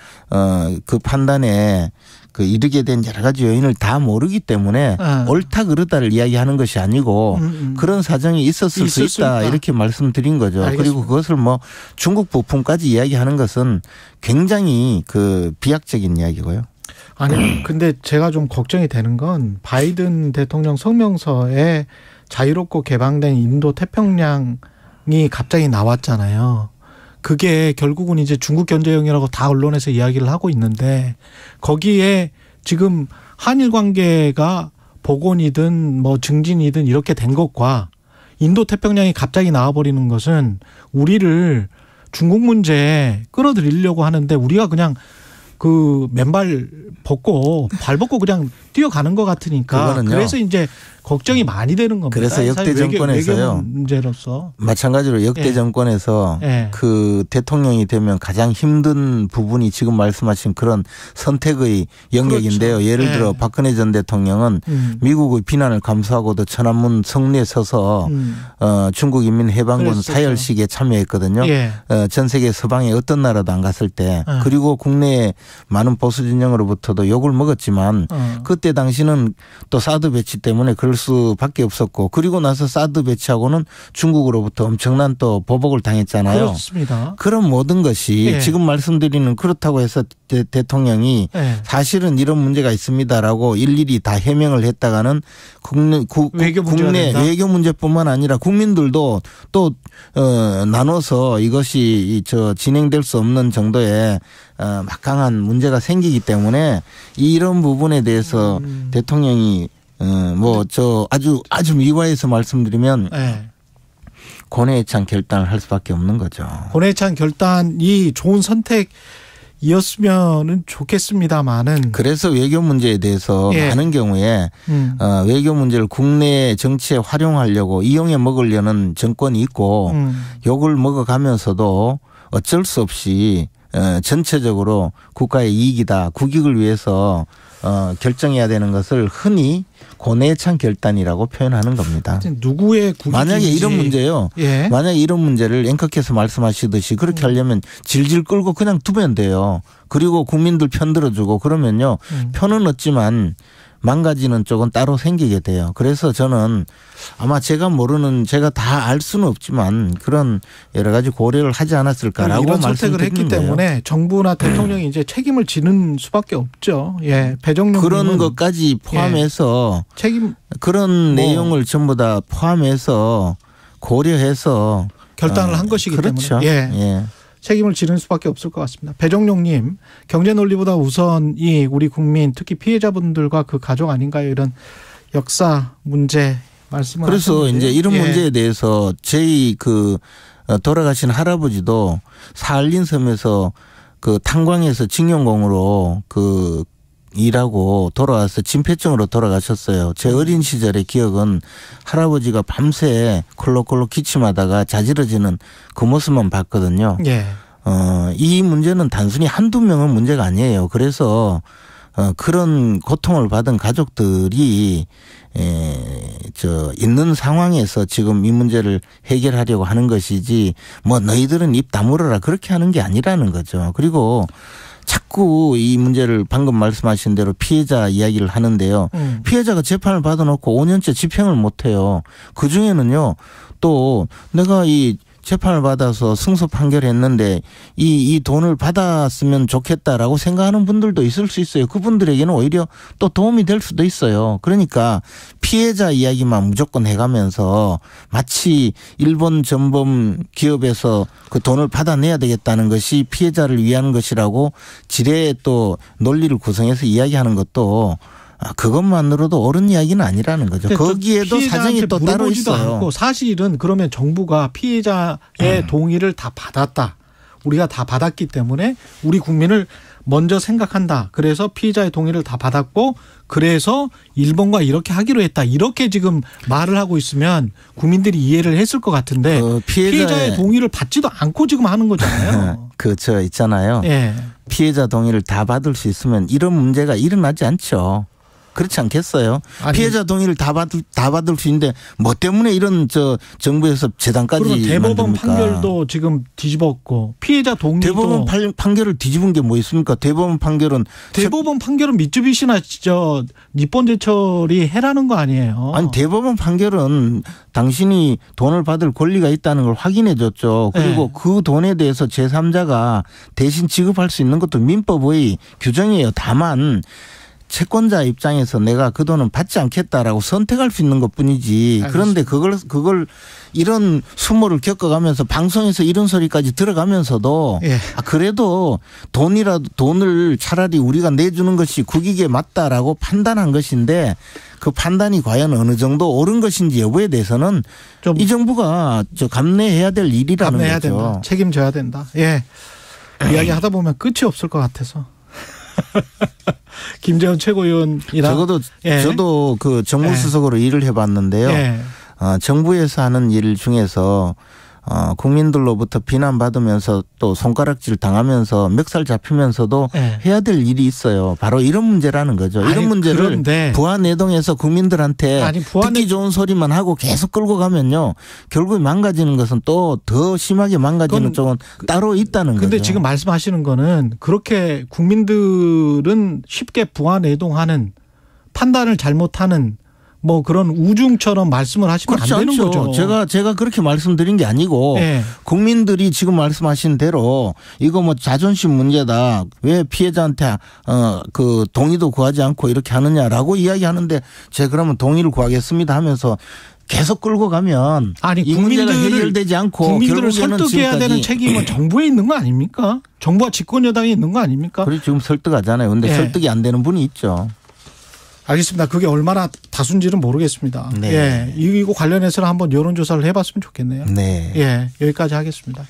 S4: 그 판단에 그 이르게 된 여러 가지 요인을 다 모르기 때문에 옳다 그르다를 이야기하는 것이 아니고 그런 사정이 있었을 수 있다 이렇게 말씀드린 거죠. 알겠습니다. 그리고 그것을 뭐 중국 부품까지 이야기하는 것은 굉장히 그 비약적인 이야기고요.
S2: 아니 근데 제가 좀 걱정이 되는 건 바이든 대통령 성명서에 자유롭고 개방된 인도 태평양이 갑자기 나왔잖아요. 그게 결국은 이제 중국 견제용이라고 다 언론에서 이야기를 하고 있는데 거기에 지금 한일 관계가 복원이든 뭐 증진이든 이렇게 된 것과 인도 태평양이 갑자기 나와버리는 것은 우리를 중국 문제에 끌어들이려고 하는데 우리가 그냥 그 맨발 벗고 발 벗고 그냥 뛰어가는 것 같으니까 그래서 이제 걱정이 많이 되는 겁니다.
S4: 그래서 역대 정권에서요.
S2: 외교 문제로서
S4: 마찬가지로 역대 정권에서 그 대통령이 되면 가장 힘든 부분이 지금 말씀하신 그런 선택의 영역인데요. 그렇죠. 예를 들어 박근혜 전 대통령은 미국의 비난을 감수하고도 천안문 성리에 서서 중국 인민해방군 사열식에 참여했거든요. 전 세계 서방에 어떤 나라도 안 갔을 때 그리고 국내에 많은 보수 진영으로부터도 욕을 먹었지만 그때 당시는 또 사드 배치 때문에 그럴 수밖에 없었고 그리고 나서 사드 배치하고는 중국으로부터 엄청난 또 보복을 당했잖아요.
S2: 그렇습니다.
S4: 그런 모든 것이 지금 말씀드리는 그렇다고 해서 대통령이 사실은 이런 문제가 있습니다라고 일일이 다 해명을 했다가는 국내 외교 문제뿐만 아니라 국민들도 또 나눠서 이것이 진행될 수 없는 정도의 막강한 문제가 생기기 때문에 이런 부분에 대해서 대통령이 아주 미화해서 말씀드리면 고뇌에 찬 결단을 할 수밖에 없는 거죠.
S2: 고뇌에 찬 결단이 좋은 선택이었으면 좋겠습니다만은
S4: 그래서 외교 문제에 대해서 많은 경우에 외교 문제를 국내 정치에 활용하려고 이용해 먹으려는 정권이 있고 욕을 먹어가면서도 어쩔 수 없이 전체적으로 국가의 이익이다. 국익을 위해서 결정해야 되는 것을 흔히 고뇌에 찬 결단이라고 표현하는 겁니다.
S2: 누구의 국익인지.
S4: 만약에 이런 문제요. 만약에 이런 문제를 앵커께서 말씀하시듯이 그렇게 하려면 질질 끌고 그냥 두면 돼요. 그리고 국민들 편 들어주고 그러면요. 편은 얻지만 망가지는 쪽은 따로 생기게 돼요. 그래서 저는 아마 제가 다 알 수는 없지만 그런 여러 가지 고려를 하지 않았을까라고
S2: 이런 선택을 했기 때문에 정부나 대통령이 이제 책임을 지는 수밖에 없죠. 배정용
S4: 그런 것까지 포함해서 그런 내용을 전부 다 포함해서 고려해서
S2: 결단을 한 것이기
S4: 그렇죠.
S2: 때문에 책임을 지는 수밖에 없을 것 같습니다. 배정용님, 경제 논리보다 우선이 우리 국민 특히 피해자분들과 그 가족 아닌가요? 이런 역사 문제 말씀을
S4: 그래서
S2: 하셨는데.
S4: 이제 이런 문제에 대해서 저희 돌아가신 할아버지도 사할린 섬에서 그 탄광에서 징용공으로 일하고 돌아와서 진폐증으로 돌아가셨어요. 제 어린 시절의 기억은 할아버지가 밤새 콜록콜록 기침하다가 자지러지는 그 모습만 봤거든요. 이 문제는 단순히 한두 명은 문제가 아니에요. 그래서 그런 고통을 받은 가족들이 있는 상황에서 지금 이 문제를 해결하려고 하는 것이지 뭐 너희들은 입 다물어라 그렇게 하는 게 아니라는 거죠. 그리고 자꾸 이 문제를 방금 말씀하신 대로 피해자 이야기를 하는데요. 피해자가 재판을 받아놓고 5년째 집행을 못해요. 그중에는요. 또 내가 이 재판을 받아서 승소 판결했는데 이 돈을 받았으면 좋겠다라고 생각하는 분들도 있을 수 있어요. 그분들에게는 오히려 또 도움이 될 수도 있어요. 그러니까 피해자 이야기만 무조건 해가면서 마치 일본 전범 기업에서 그 돈을 받아내야 되겠다는 것이 피해자를 위한 것이라고 지레 또 논리를 구성해서 이야기하는 것도 그것만으로도 옳은 이야기는 아니라는 거죠. 거기에도 사정이 또 따로 있어요.
S2: 않고 사실은 그러면 정부가 피해자의 동의를 다 받았다. 우리가 다 받았기 때문에 우리 국민을 먼저 생각한다. 그래서 피해자의 동의를 다 받았고 그래서 일본과 이렇게 하기로 했다. 이렇게 지금 말을 하고 있으면 국민들이 이해를 했을 것 같은데 피해자의 동의를 받지도 않고 지금 하는 거잖아요.
S4: 그렇죠. 있잖아요.
S2: 예.
S4: 피해자 동의를 다 받을 수 있으면 이런 문제가 일어나지 않죠. 그렇지 않겠어요? 아니, 피해자 동의를 다 받을 수 있는데 뭐 때문에 이런 정부에서 재단까지
S2: 그리고 대법원
S4: 만듭니까?
S2: 판결도 지금 뒤집었고 피해자 동의도
S4: 대법원 판결을 뒤집은 게 뭐 있습니까? 대법원 판결은
S2: 미쯔비시나 니폰제철이 해라는 거 아니에요?
S4: 아니 대법원 판결은 당신이 돈을 받을 권리가 있다는 걸 확인해 줬죠. 그리고 그 돈에 대해서 제3자가 대신 지급할 수 있는 것도 민법의 규정이에요. 다만 채권자 입장에서 내가 그 돈은 받지 않겠다라고 선택할 수 있는 것뿐이지. 그런데 그걸 이런 수모를 겪어가면서 방송에서 이런 소리까지 들어가면서도 그래도 돈을 차라리 우리가 내주는 것이 국익에 맞다라고 판단한 것인데 그 판단이 과연 어느 정도 옳은 것인지 여부에 대해서는 좀 이 정부가 감내해야 될 일이라는
S2: 감내해야
S4: 거죠.
S2: 된다. 책임져야 된다. 예. 이야기하다 보면 끝이 없을 것 같아서. 김재원 최고위원이랑
S4: 저도 그 정무수석으로 일을 해봤는데요. 정부에서 하는 일 중에서 국민들로부터 비난받으면서 또 손가락질 당하면서 멱살 잡히면서도 해야 될 일이 있어요. 바로 이런 문제라는 거죠. 이런 문제를 부안내동에서 국민들한테 듣기 좋은 소리만 하고 계속 끌고 가면요. 결국 망가지는 것은 또 더 심하게 망가지는 쪽은 따로 있다는 거죠.
S2: 그런데 지금 말씀하시는 거는 그렇게 국민들은 쉽게 부안내동하는 판단을 잘못하는 뭐 그런 우중처럼 말씀을 하시면 안 되는 거죠.
S4: 제가 그렇게 말씀드린 게 아니고 국민들이 지금 말씀하신 대로 이거 뭐 자존심 문제다. 왜 피해자한테 그 동의도 구하지 않고 이렇게 하느냐라고 이야기하는데 제가 그러면 동의를 구하겠습니다 하면서 계속 끌고 가면 이 문제가 해결되지 않고
S2: 국민들을 설득해야 되는 책임은 정부에 있는 거 아닙니까? 정부와 집권 여당에 있는 거 아닙니까?
S4: 그래 지금 설득하잖아요. 그런데 설득이 안 되는 분이 있죠.
S2: 알겠습니다. 그게 얼마나 다수인지는 모르겠습니다. 이거 관련해서는 한번 여론조사를 해봤으면 좋겠네요. 여기까지 하겠습니다.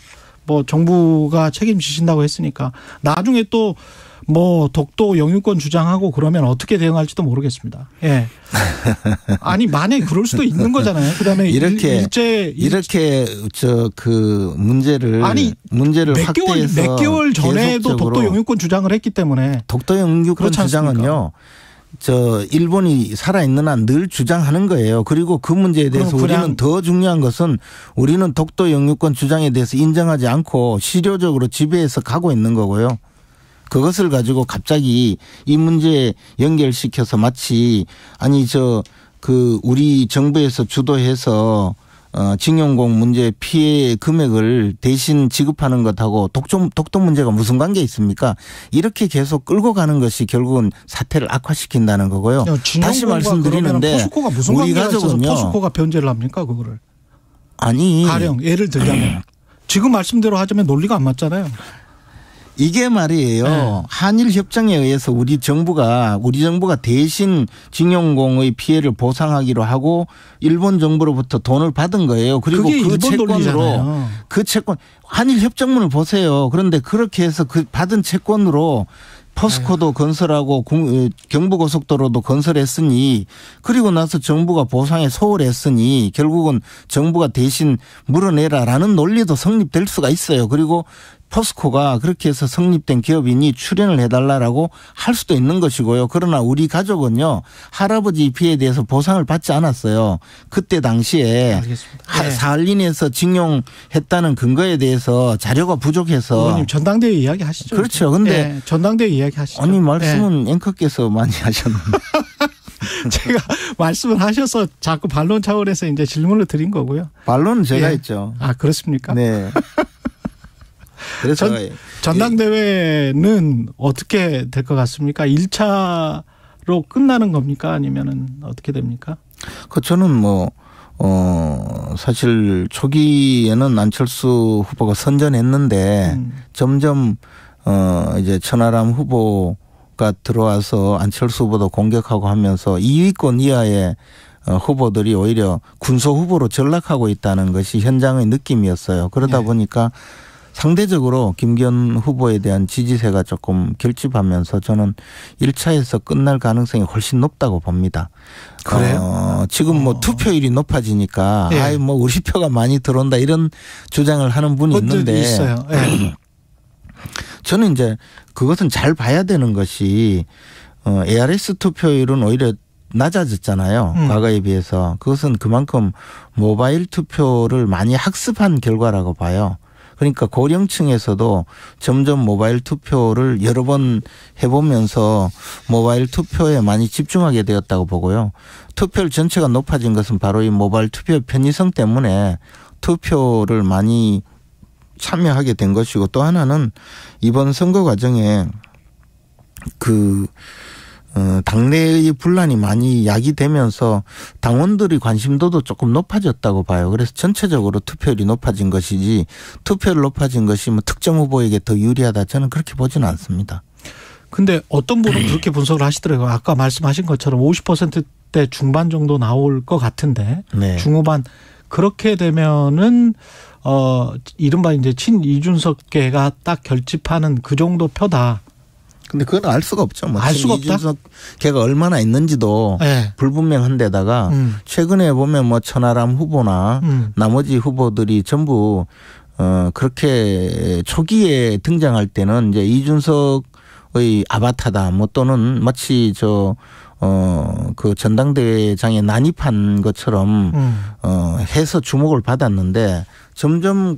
S2: 뭐 정부가 책임지신다고 했으니까 나중에 또 뭐 독도 영유권 주장하고 그러면 어떻게 대응할지도 모르겠습니다. 아니 만약에 그럴 수도 있는 거잖아요. 그다음에
S4: 이렇게 문제를 확대해서
S2: 몇 개월 전에도 독도 영유권 주장을 했기 때문에
S4: 독도 영유권 주장은요. 일본이 살아있는 한 늘 주장하는 거예요. 그리고 그 문제에 대해서 우리는 더 중요한 것은 우리는 독도 영유권 주장에 대해서 인정하지 않고 실효적으로 지배해서 가고 있는 거고요. 그것을 가지고 갑자기 이 문제에 연결시켜서 마치 우리 정부에서 주도해서 징용공 문제 피해 금액을 대신 지급하는 것하고 독도 문제가 무슨 관계 있습니까? 이렇게 계속 끌고 가는 것이 결국은 사태를 악화시킨다는 거고요. 다시 말씀드리는데
S2: 포스코가 무슨 관계가 있어서 포스코가 변제를 합니까 그거를? 가령 예를 들자면 지금 말씀대로 하자면 논리가 안 맞잖아요.
S4: 이게 말이에요. 한일 협정에 의해서 우리 정부가 대신 징용공의 피해를 보상하기로 하고 일본 정부로부터 돈을 받은 거예요. 그리고 그 채권 한일 협정문을 보세요. 그런데 그렇게 해서 그 받은 채권으로 포스코도 건설하고 경부고속도로도 건설했으니 그리고 나서 정부가 보상에 소홀했으니 결국은 정부가 대신 물어내라라는 논리도 성립될 수가 있어요. 그리고 포스코가 그렇게 해서 성립된 기업이니 출연을 해달라고 할 수도 있는 것이고요. 그러나 우리 가족은요. 할아버지 피해에 대해서 보상을 받지 않았어요. 그때 당시에 사할린에서 징용했다는 근거에 대해서 자료가 부족해서.
S2: 의원님 전당대회 이야기 하시죠.
S4: 그렇죠. 근데
S2: 전당대회 이야기 하시죠.
S4: 아니 말씀은 앵커께서 많이 하셨는데.
S2: 제가 말씀을 하셔서 자꾸 반론 차원에서 이제 질문을 드린 거고요.
S4: 반론은 제가
S2: 예.
S4: 했죠.
S2: 아, 그렇습니까?
S4: 네. 그래서
S2: 전당대회는 어떻게 될 것 같습니까? 1차로 끝나는 겁니까? 아니면은 어떻게 됩니까?
S4: 저는 사실 초기에는 안철수 후보가 선전했는데 점점 이제 천하람 후보가 들어와서 안철수 후보도 공격하고 하면서 2위권 이하의 후보들이 오히려 군소 후보로 전락하고 있다는 것이 현장의 느낌이었어요. 그러다 보니까 상대적으로 김기현 후보에 대한 지지세가 조금 결집하면서 저는 1차에서 끝날 가능성이 훨씬 높다고 봅니다.
S2: 그래요?
S4: 지금 투표율이 높아지니까
S2: 예.
S4: 우리 표가 많이 들어온다 이런 주장을 하는 분이 있는데
S2: 있어요. 예.
S4: 저는 이제 그것은 잘 봐야 되는 것이 ARS 투표율은 오히려 낮아졌잖아요. 과거에 비해서. 그것은 그만큼 모바일 투표를 많이 학습한 결과라고 봐요. 그러니까 고령층에서도 점점 모바일 투표를 여러 번 해보면서 모바일 투표에 많이 집중하게 되었다고 보고요. 투표율 전체가 높아진 것은 바로 이 모바일 투표의 편의성 때문에 투표를 많이 참여하게 된 것이고, 또 하나는 이번 선거 과정에 당내의 분란이 많이 야기되면서 당원들의 관심도도 조금 높아졌다고 봐요. 그래서 전체적으로 투표율이 높아진 것이지 투표율 높아진 것이 특정 후보에게 더 유리하다, 저는 그렇게 보지는 않습니다.
S2: 근데 어떤 분은 그렇게 분석을 하시더라고요. 아까 말씀하신 것처럼 50%대 중반 정도 나올 것 같은데
S4: 네.
S2: 중후반 그렇게 되면은 이른바 이제 친 이준석계가 딱 결집하는 그 정도 표다.
S4: 근데 그건 알 수가 없죠.
S2: 알 수가 없다.
S4: 이준석 걔가 얼마나 있는지도
S2: 네.
S4: 불분명한데다가 최근에 보면 천하람 후보나 나머지 후보들이 전부 그렇게 초기에 등장할 때는 이제 이준석의 아바타다 또는 마치 그 전당대회장에 난입한 것처럼 해서 주목을 받았는데 점점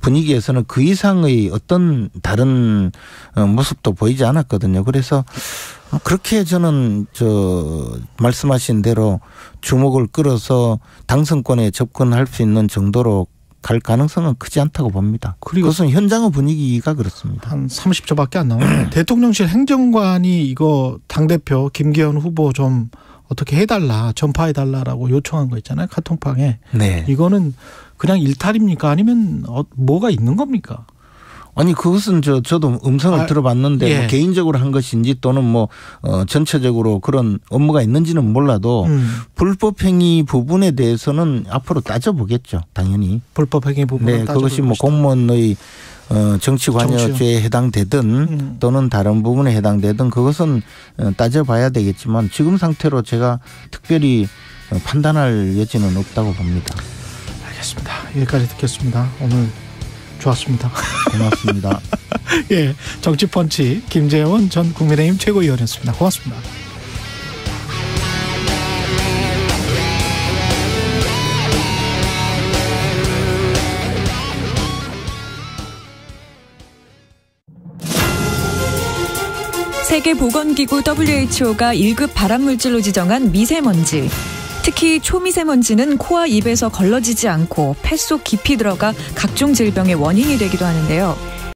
S4: 분위기에서는 그 이상의 어떤 다른 모습도 보이지 않았거든요. 그래서 그렇게 저는 말씀하신 대로 주목을 끌어서 당선권에 접근할 수 있는 정도로 갈 가능성은 크지 않다고 봅니다. 그리고 그것은 현장의 분위기가 그렇습니다.
S2: 한 30초밖에 안 나오네요. 대통령실 행정관이 이거 당대표 김기현 후보 좀 어떻게 해달라, 전파해달라라고 요청한 거 있잖아요. 카톡방에.
S4: 네.
S2: 이거는 그냥 일탈입니까? 아니면 뭐가 있는 겁니까?
S4: 아니 그것은 저도 음성을 들어봤는데
S2: 예.
S4: 개인적으로 한 것인지 또는 전체적으로 그런 업무가 있는지는 몰라도 불법행위 부분에 대해서는 앞으로 따져보겠죠. 당연히.
S2: 불법행위 부분은
S4: 네, 그것이 공무원의 정치관여죄에 해당되든 또는 다른 부분에 해당되든 그것은 따져봐야 되겠지만 지금 상태로 제가 특별히 판단할 여지는 없다고 봅니다.
S2: 알겠습니다. 여기까지 듣겠습니다. 오늘 좋았습니다.
S4: 고맙습니다.
S2: 예, 정치펀치 김재원 전 국민의힘 최고위원이었습니다. 고맙습니다.
S3: 세계보건기구 WHO가 1급 발암물질로 지정한 미세먼지. 특히 초미세먼지는 코와 입에서 걸러지지 않고 폐 속 깊이 들어가 각종 질병의 원인이 되기도 하는데요.